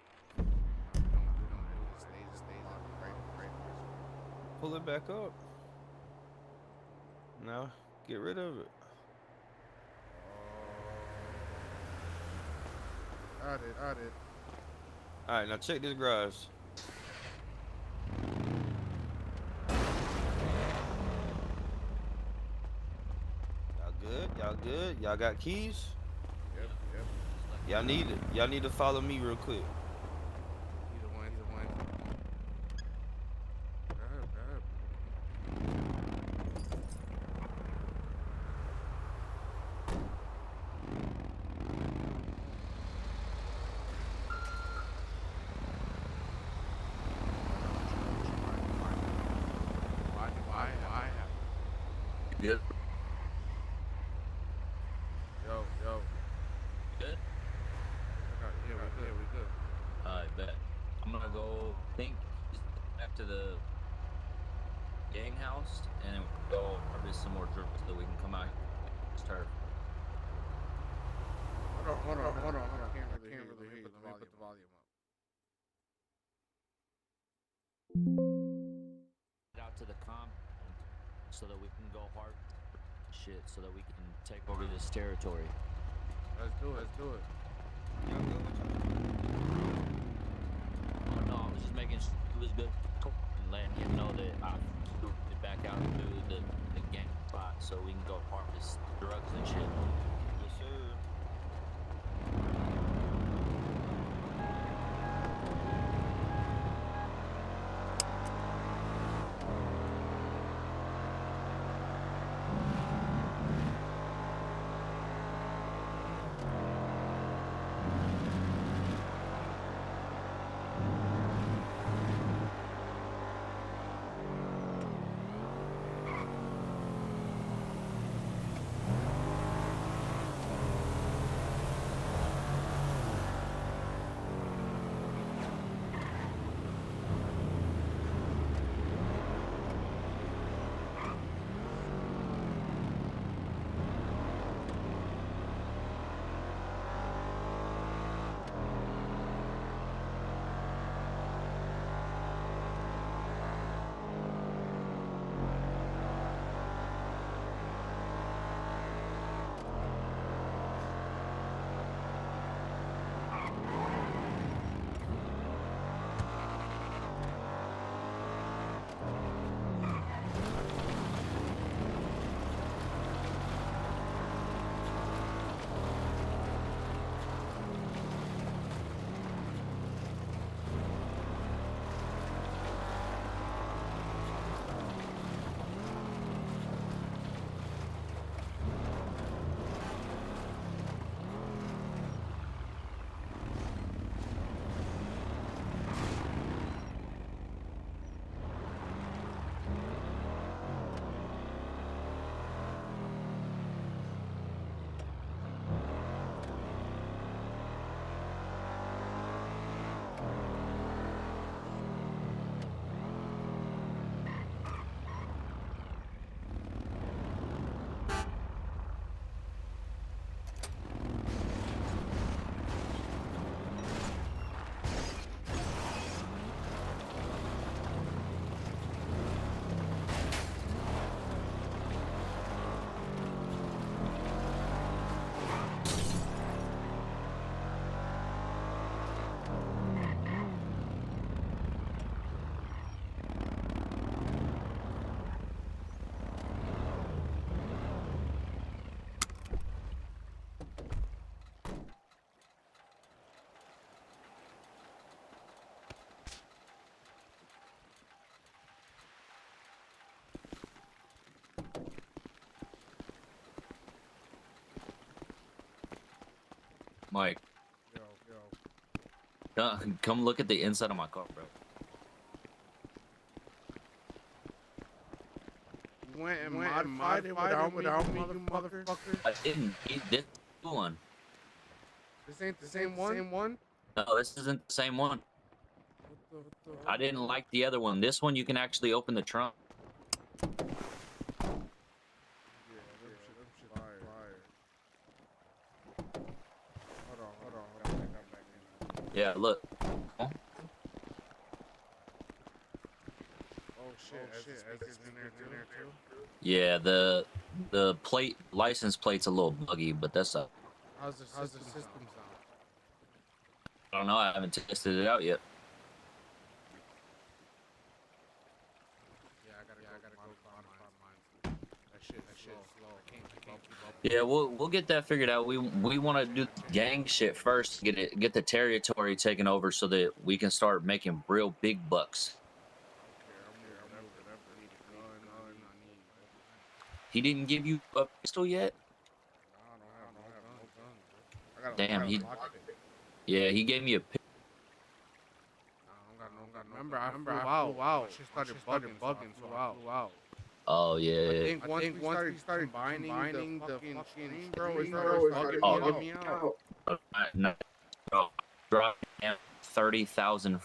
stays right. Pull it back up. Now get rid of it. Add it. Alright, now check this garage. Y'all good? Y'all got keys? Yep. Y'all need to follow me real quick. Either one. Good. Yo. Good? Yeah, we good. I bet. I'm gonna go think back to the gang house and then we'll go harvest some more drugs so that we can come out and start. Hold on. I can't really hear you. Let me put the volume up. Out to the comp so that we can go hard shit so that we can take over this territory. Let's do it. Y'all good with y'all? Oh no, I was just making sure it was good and letting him know that I moved it back out to the gang spot so we can go harvest drugs and shit. Yes, sir. Mike, Yo. come look at the inside of my car, bro. You went and modified it without me, you motherfucker. I didn't. This one. This ain't the same one? No, this isn't the same one. What the I didn't like the other one. This one, you can actually open the trunk. Yeah, them shit fire. Hold on. Back in. Yeah, look. Oh shit. Speakers in there too. Yeah, the license plate's a little buggy, but that's a. How's the system sound? I don't know. I haven't tested it out yet. Yeah, I gotta go modify mine. That shit slow. I can't keep up. Yeah, we'll get that figured out. We want to do gang shit first, get the territory taken over so that we can start making real big bucks. He didn't give you a pistol yet? I don't have no gun. Damn, he gave me a pistol. I don't got no. Remember, I flew out. Shit started bugging, so I flew out. Oh yeah. I think once we started combining the fucking screen, bro, it started bugging me out. No, bro, drop down 30,000. I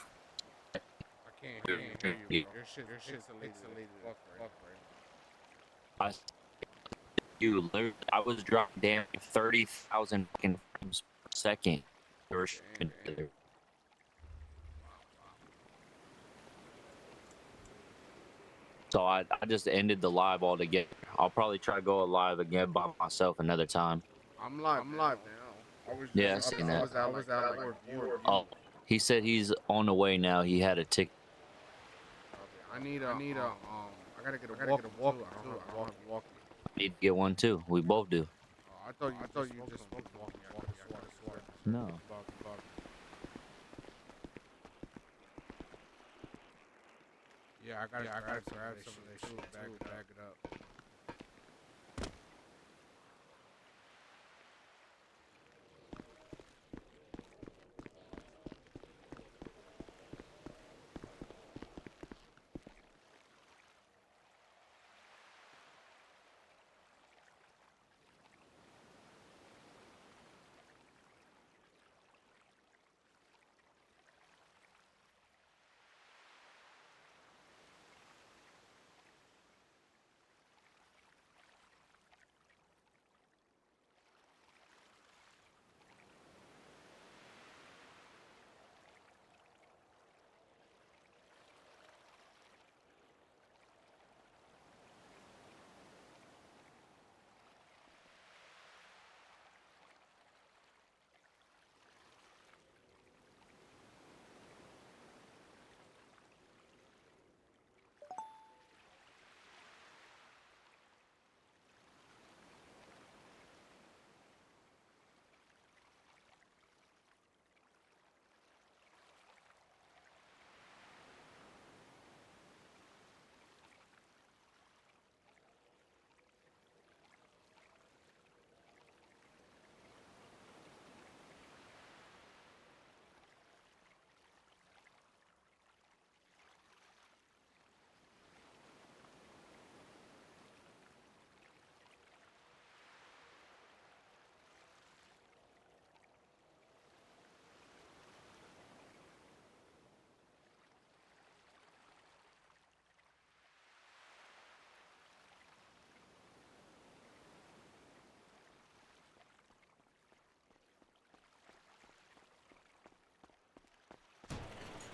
can't hear you, bro. Your shit's deleted. Fuck right. I was dropping down 30,000 fucking frames per second. So I just ended the live altogether. I'll probably try to go live again by myself another time. I'm live now. Yeah, I seen that. I was out like viewer. Oh, he said he's on the way now. He had a ticket. I gotta get a walkie too. I don't have a walkie. Need to get one too. We both do. I thought you just walking. No. Yeah, I gotta grab some of this shit, bag it up.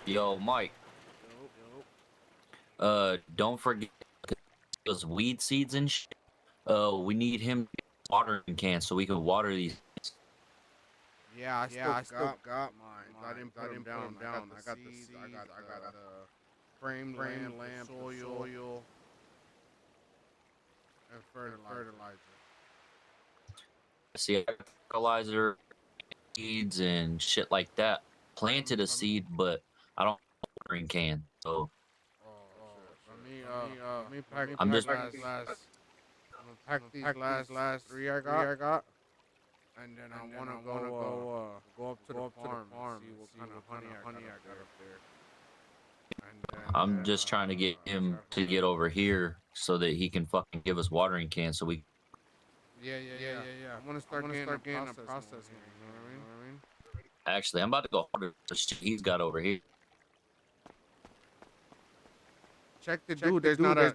Yo, Mike. Don't forget those weed seeds and shit. We need him to get a watering can so we can water these. Yeah, I still got mine. I didn't put them down. I got the seeds. I got the frame lamp, soil, and fertilizer. See, I got fertilizer, seeds, and shit like that. Planted a seed, but I don't have a watering can. So Let me pack I'm just last 3 I got. And then I wanna go up to the farm and see what kind of honey I got up there. I'm just trying to get him to get over here so that he can fucking give us watering cans so we. Yeah. I wanna start getting a process. You know what I mean? Actually, I'm about to go order the shit he's got over here. Check the dude. There's not a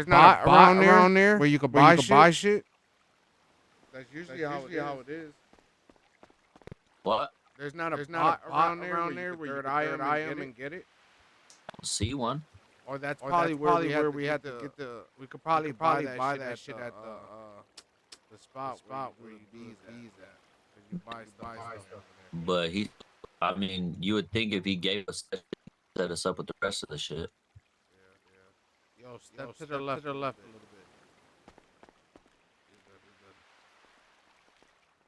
bot around there where you could buy shit. That's usually how it is. What? There's not a bot around there where you could third item and get it. See one. Or that's probably where we had to get the. We could probably buy that shit at the spot where you bees at. 'Cause you buy stuff over there. But I mean, you would think if he gave us set us up with the rest of the shit. Yeah. Yo, step to the left a little bit.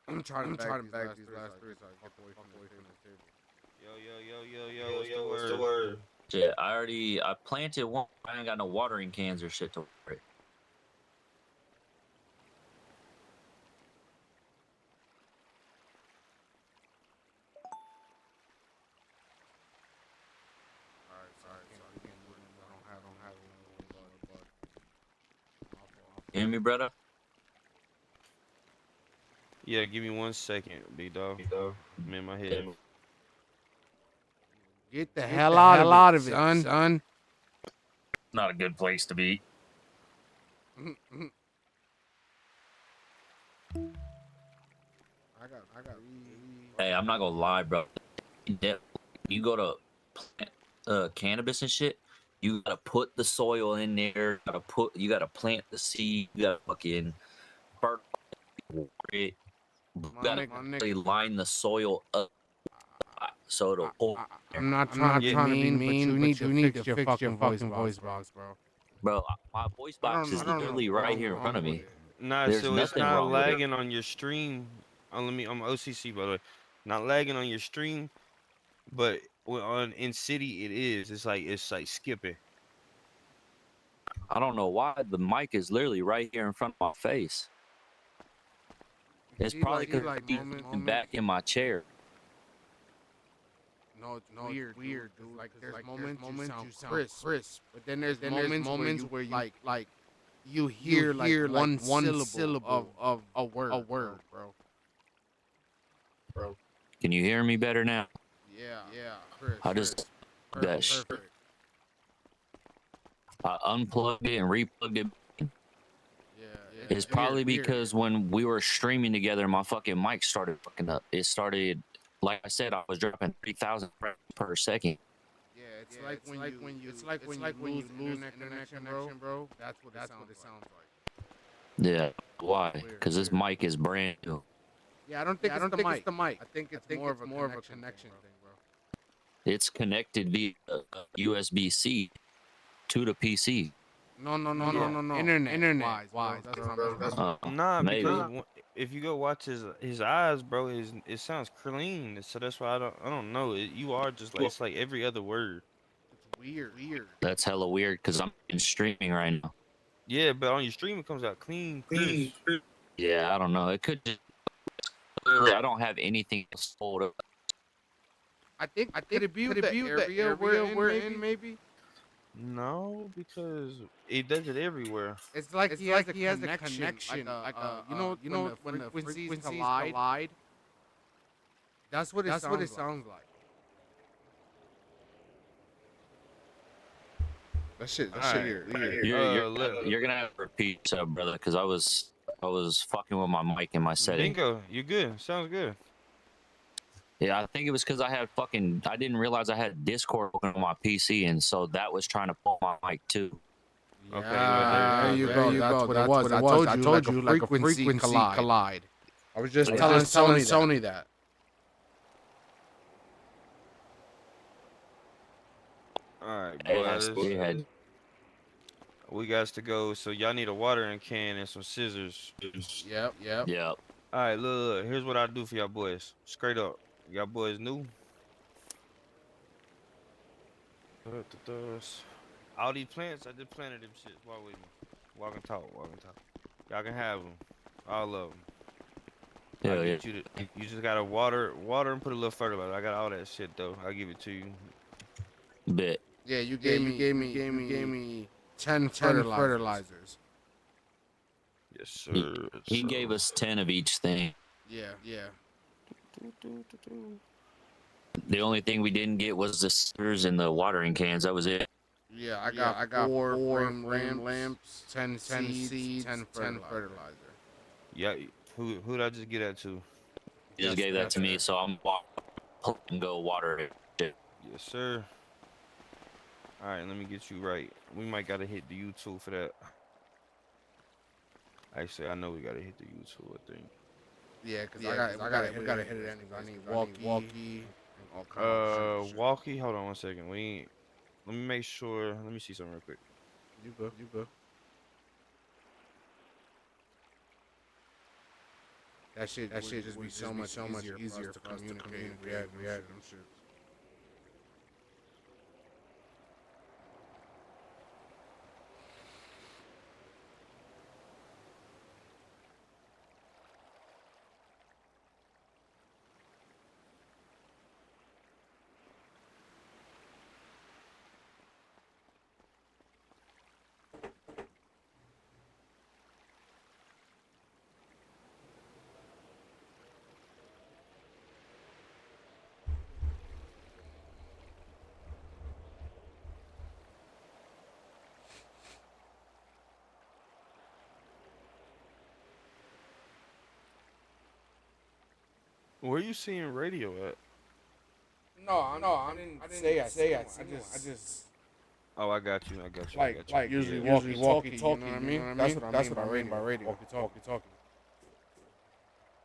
I'm trying to bag these last three so I get away from the table. Yo, what's the word? Shit, I planted one. I ain't got no watering cans or shit to worry. You hear me, brother? Yeah, give me 1 second, big dog. I'm in my head. Get the hell out of it, son. Not a good place to be. I got. Hey, I'm not gonna lie, bro. You go to plant cannabis and shit. You gotta put the soil in there. You gotta plant the seed. You gotta fucking water it. You gotta actually line the soil up so it'll hold. I'm not trying to be mean, but you need to fix your fucking voice box, bro. Bro, my voice box is literally right here in front of me. Nah, There's so it's nothing not wrong with it. lagging on your stream. I'm OCC, by the way. Not lagging on your stream, but in city it is. It's like skipping. I don't know why the mic is literally right here in front of my face. It's probably because I'm back in my chair. No, it's weird, dude. Like there's moments you sound crisp, but then there's moments where you like you hear one syllable of a word, bro. Can you hear me better now? Yeah, crisp. I just that shit. I unplugged it and replugged it. It's probably because when we were streaming together, my fucking mic started fucking up. It started, like I said, I was dropping 3,000 frames per second. Yeah, it's like when you lose internet connection, bro. That's what it sounds like. Yeah, why? Because this mic is brand new. Yeah, I don't think it's the mic. I think it's more of a connection thing, bro. It's connected via USB-C to the PC. No. Internet. Why? Nah, maybe. Because if you go watch his eyes, bro, it sounds clean. So that's why I don't know. You are just like it's like every other word. It's weird. That's hella weird because I'm in streaming right now. Yeah, but on your stream it comes out clean. Yeah, I don't know. It could just literally I don't have anything else pulled up. I think could it be the area we're in maybe? No, because it does it everywhere. It's like he has a connection. Like you know when the frequencies collide. That's what it sounds like. That shit weird. You're gonna have to repeat yourself, brother, because I was fucking with my mic and my setting. Bingo, you good? Sounds good. Yeah, I think it was because I didn't realize I had Discord open on my PC, and so that was trying to pull my mic too. Okay, there you go. That's what it was. I told you like a frequency collide. I was just telling Sony that. All right, boys. We got to go. So y'all need a watering can and some scissors. Yep. Yeah. All right, look. Here's what I do for y'all boys. Straight up. Y'all boys new? All these plants, I just planted them shits. Walk with me. Walk and talk. Y'all can have them. All of them. Hell I'll yeah. get you to. You just gotta water and put a little fertilizer. I got all that shit though. I'll give it to you. Bet. Yeah, you gave me 10 fertilizers. Yes, sir. He gave us 10 of each thing. Yeah. The only thing we didn't get was the scissors and the watering cans. That was it. Yeah, I got four frame lamps, 10 seeds, 10 fertilizer. Yeah. Who did I just get that to? He just gave that to me, so I'm and go water it. Yes, sir. All right, let me get you right. We might gotta hit the YouTube for that. Actually, I know we gotta hit the YouTube. I think. Yeah, cause I gotta hit it anyway. I need walkie. And all kinds of shit. Walkie. Hold on 1 second. We ain't. Let me make sure. Let me see something real quick. You go. That shit just be so much easier for us to communicate. We had them shit. Where you seeing radio at? No, I didn't say I just. Oh, I got you. Like usually walkie-talkie, you know what I mean? That's what I mean by radio. Walkie-talkie.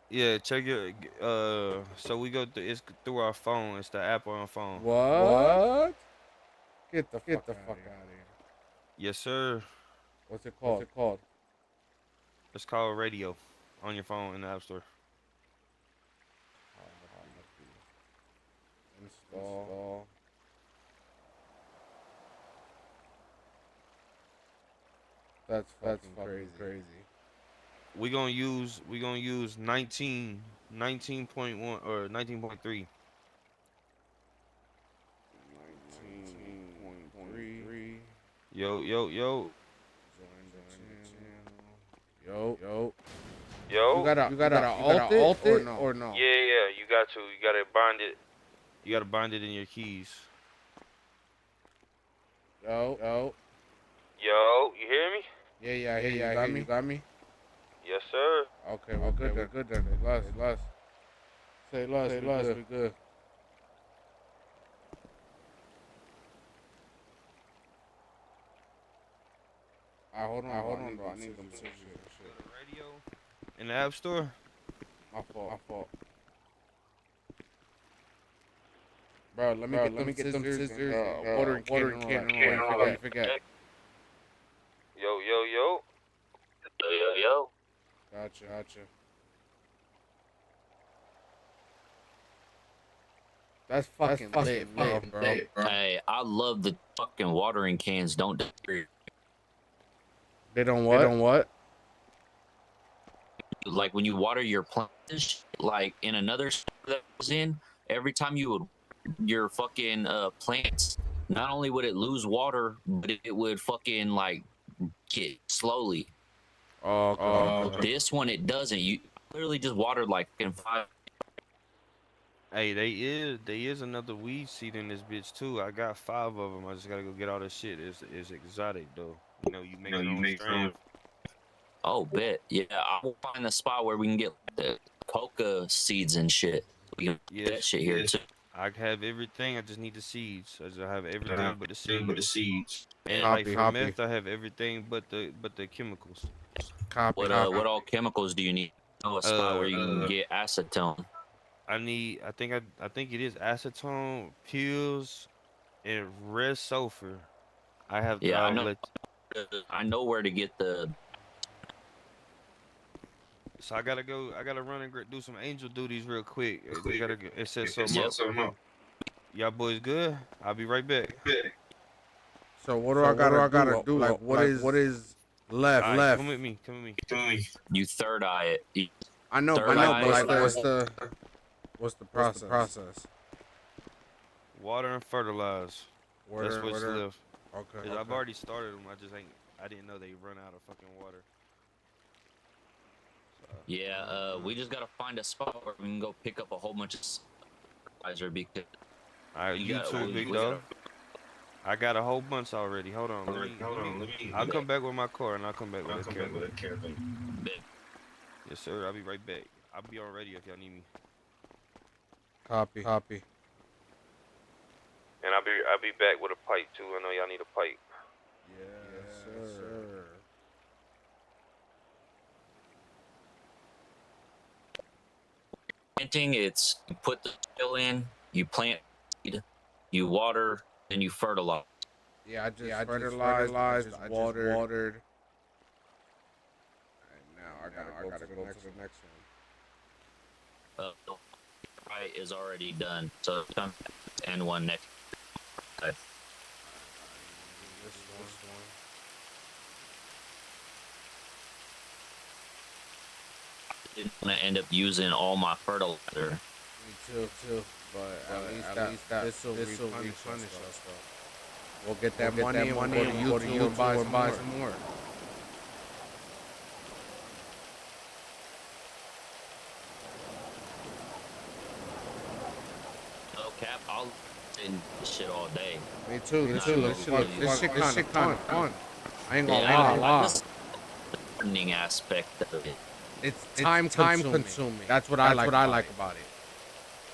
Yeah, check your. So we go through. It's through our phone. It's the app on our phone. What? Get the fuck out of here. Yes, sir. What's it called? It's called radio on your phone in the App Store. Install. That's fucking crazy. We gonna use 19.1 or 19.3. 19.3. Yo. Yo. You gotta alt it or no? Yeah. You got to. You gotta bind it. You gotta bind it in your keys. Yo. You hear me? Yeah, I hear you. You got me? Yes, sir. Okay, well, good then. Say less, we good. Hold on, bro. I need them shit. Radio in the App Store. My fault. Bro, let me get them scissors, watering can. I forget. Yo. Gotcha. That's fucking lit, bro. Hey, I love the fucking watering cans. Don't disappear. They don't what? Like when you water your plants, and shit, like in another store that I was in, every time you would your fucking plants, not only would it lose water, but it would fucking like get slowly. Okay. This one it doesn't. You literally just watered like in 5. Hey, there is another weed seed in this bitch too. I got 5 of them. I just gotta go get all this shit. It's exotic though. You know, you make your own strain. Oh, bet. Yeah, I will find a spot where we can get the coca seeds and shit. We can get that shit here too. I have everything. I just need the seeds. I have everything but the seeds. And Copy, like for meth, I have everything but the chemicals. Copy. What all chemicals do you need? Oh, a spot where you can get acetone. I think it is acetone, pills, and red sulfur. I have. Yeah, I know where to get the. So I gotta run and do some angel duties real quick. It says something up. Y'all boys good? I'll be right back. So what do I gotta do? Like what is Left, Alright, left. Come with me. Come with me. You third eye it. I know, Third but eye like, is what's the process? Water and fertilize. That's what's left. Okay. 'Cause I've already started them. I didn't know they run out of fucking water. Yeah, we just gotta find a spot where we can go pick up a whole bunch of fertilizer because. Alright, you too, big dog. I got a whole bunch already. Hold on. I'll come back with my car and I'll come back with a caravan. Yes, sir. I'll be right back. I'll be on radio if y'all need me. Copy. And I'll be back with a pipe too. I know y'all need a pipe. Yes, sir. Planting, it's you put the soil in, you plant, you water, then you fertilize. Yeah, I just fertilized, I just watered. And now I gotta go to the next one. The right is already done, so it's time to end one next. Okay. This one. Didn't want to end up using all my fertilizer. Me too. But at least that this will replenish us though. We'll get that money and we'll go to YouTube and buy some more. No cap, I'll in this shit all day. Me too. This shit kind of fun. I ain't gonna lie. The learning aspect of it. It's time consuming. That's what I like about it.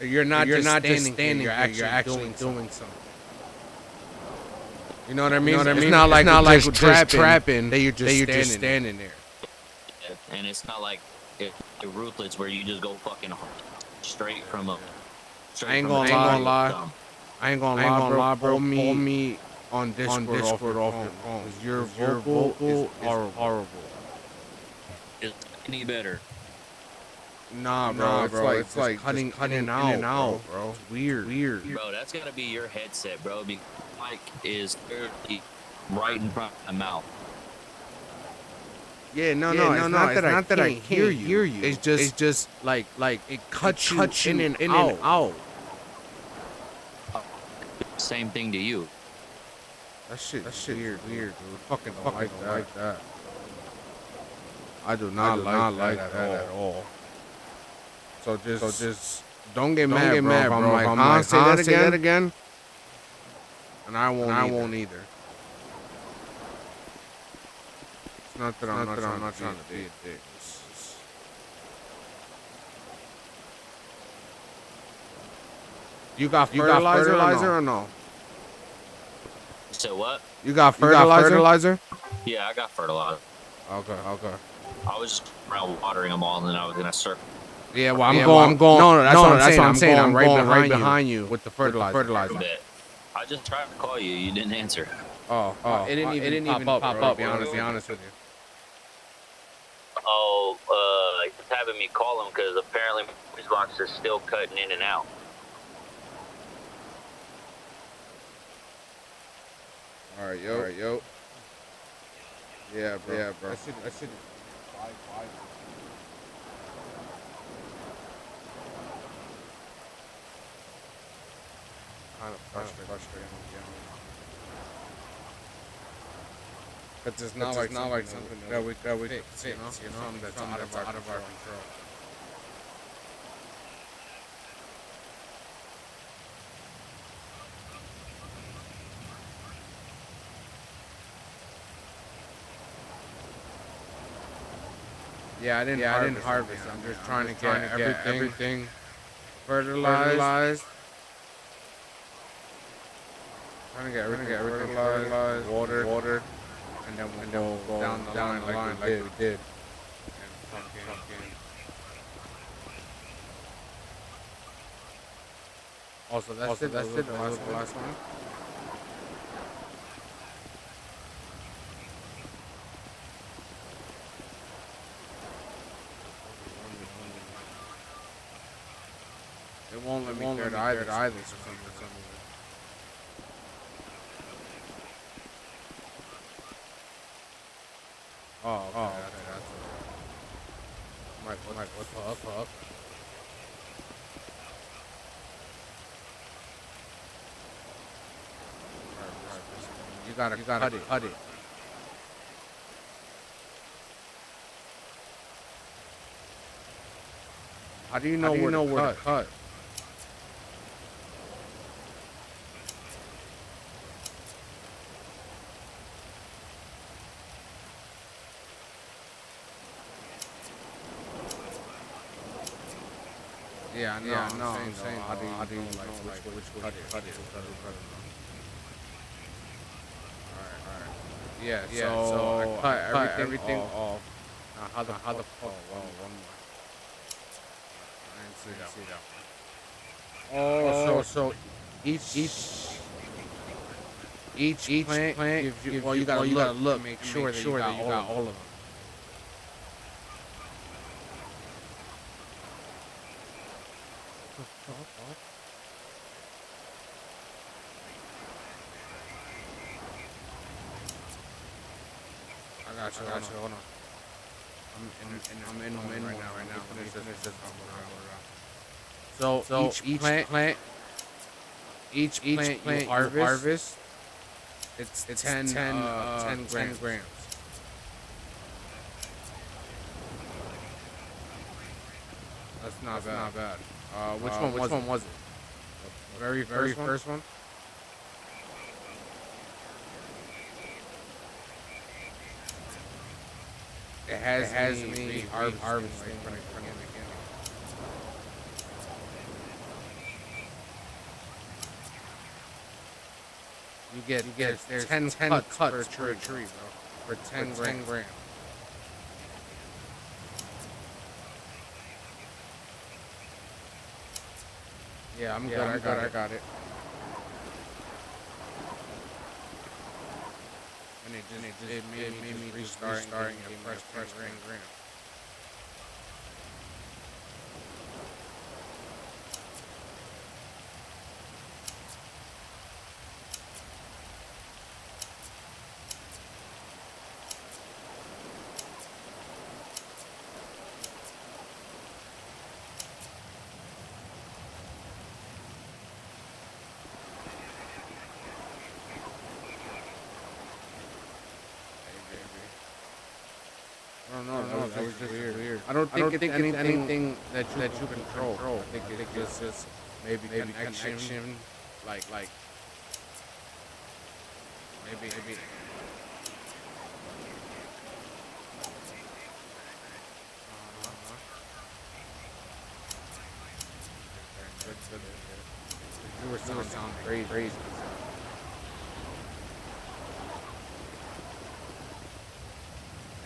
You're not just standing. You're actually doing something. You know what I mean? It's not like just trapping. That you're just standing there. And it's not like ruthless where you just go fucking straight from a. I ain't gonna lie, bro. Call me on Discord off your phone. Cause your vocal is horrible. Is any better? Nah, bro. It's like cutting out, bro. It's weird. Bro, that's gotta be your headset, bro. Because mic is right in front of my mouth. Yeah, no. It's not that I can't hear you. It's just like it cuts you in and out. Same thing to you. That shit weird, dude. Fucking like that. I do not like that at all. So just don't get mad, bro. If I'm like, say that again, and I won't either. It's not that I'm not trying to be a dick. You got fertilizer or no? So what? You got fertilizer? Yeah, I got fertilizer. Okay. I was just around watering them all, and then I was gonna circle. Yeah, well, I'm going. No, that's what I'm saying. I'm right behind you with the fertilizer. I just tried to call you. You didn't answer. Oh, it didn't even pop up. Be honest with you. Oh, he's having me call him because apparently his box is still cutting in and out. All right, yo. Yeah, bro. I should. Kind of frustrating. But it's not like something that we fix, you know? Something that's out of our control. Yeah, I didn't harvest. I'm just trying to get everything fertilized. Trying to get everything fertilized, watered, and then we'll go down the line like we did. And fucking. Also, that's it. The last one. It won't let me clear either for some reason. Oh, okay, that's what the fuck? You gotta cut it. How do you know where to cut? Yeah, I know. I'm saying, how do you know, like, which cut it? Alright. Yeah, so I cut everything off. Now, how the fuck? Oh, one more. I didn't see that one. Oh, so each plant gives you, well, you gotta look, make sure that you got all of them. I got you. Hold on. I'm in right now. Let me finish this. So each plant you harvest, it's 10 grams. That's not bad. Which one was it? The very first one? It has me harvesting right from the beginning. You get there's 10 cuts per tree, bro. For 10 grams. Yeah, I'm good. I got it. And it made me restarting a fresh 10 grams. I don't know. That was just weird. I don't think it's anything that you control. I think it's just maybe connection, like maybe. Good. You were sound crazy.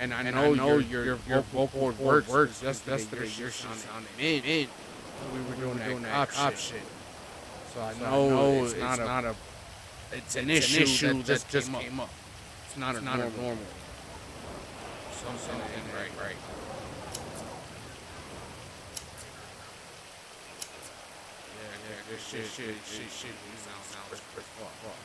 And I know your vocal cord works. Just yesterday you sounded mid. We were doing that cop shit. So I know it's not a. It's an issue that just came up. It's not a normal. Something right. Yeah. This shit. You sound pretty fuck.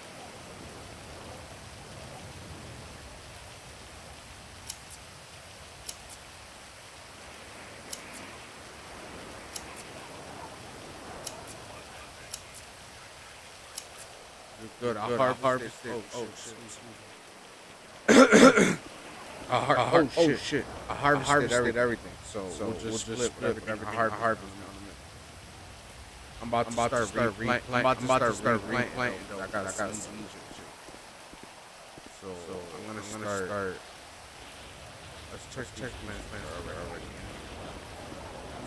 Good. I harvested. Oh shit! I harvested everything. So we'll just split everything. I harvested. I'm about to start replanting. I got some shit. So I'm gonna start. Let's check plants already.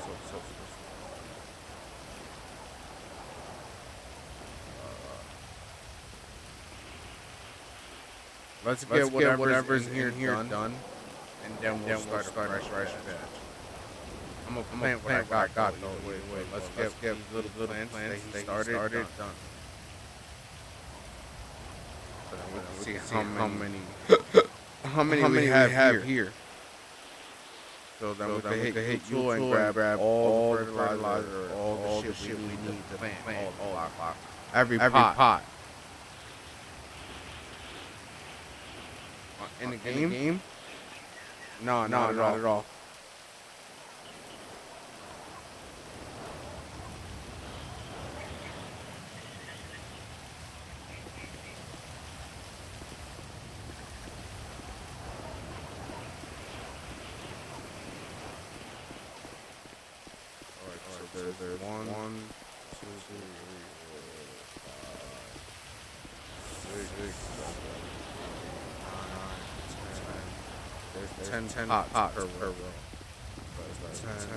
So. Let's get whatever's in here done, and then we'll start a fresh batch. I'm gonna plant what I got though. Wait. Let's get little plants that he started done. Let's see how many we have here. So then we can hit you and grab all the fertilizer, all the shit we need to plant, every pot. In the game? No, not at all. Alright, so there's one, two, three, 4, 5, 6, 7, 8, 9, 10. There's 10 pots per row. 10, 20,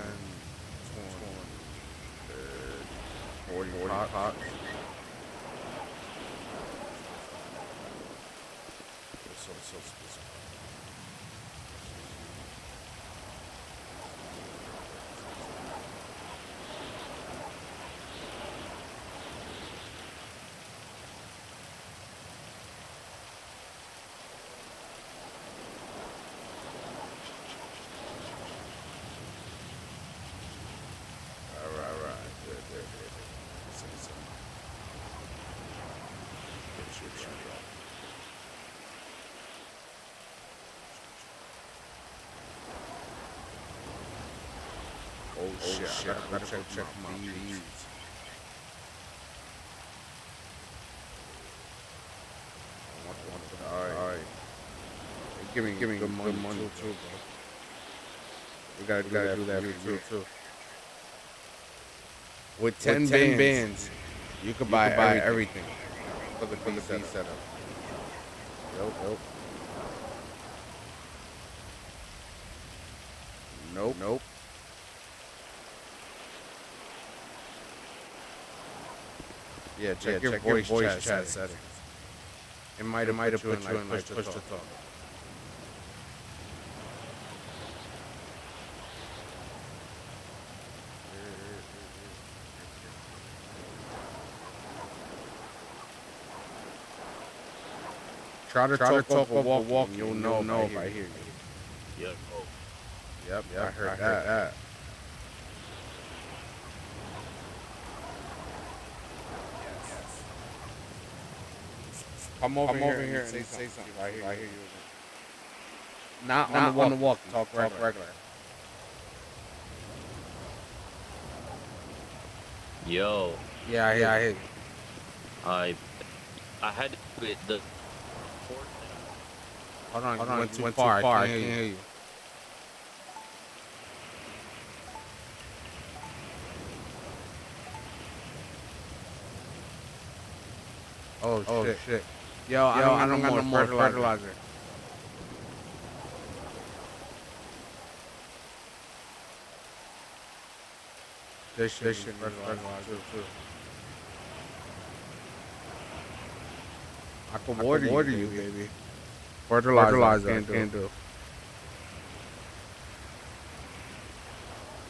30, 40 pots. So. Oh shit, I gotta go check my bees. Alright. Give me good money too, bro. We gotta do that for you too. With 10 bands, you could buy everything for the bee setup. Nope. Yeah, check your voice chat settings. It might have put you in like push to talk. Try to talk over walking. You'll know if I hear you. Yep. I heard that. Come over here and say something. I hear you again. Not on the walk. Talk regular. Yo. Yeah, I hear you. I had to quit the. Hold on. You went too far. I can't hear you. Oh shit. Yo, I don't got no more fertilizer. This shit fertilizer too. I can water you, baby. Fertilizer, I can't do.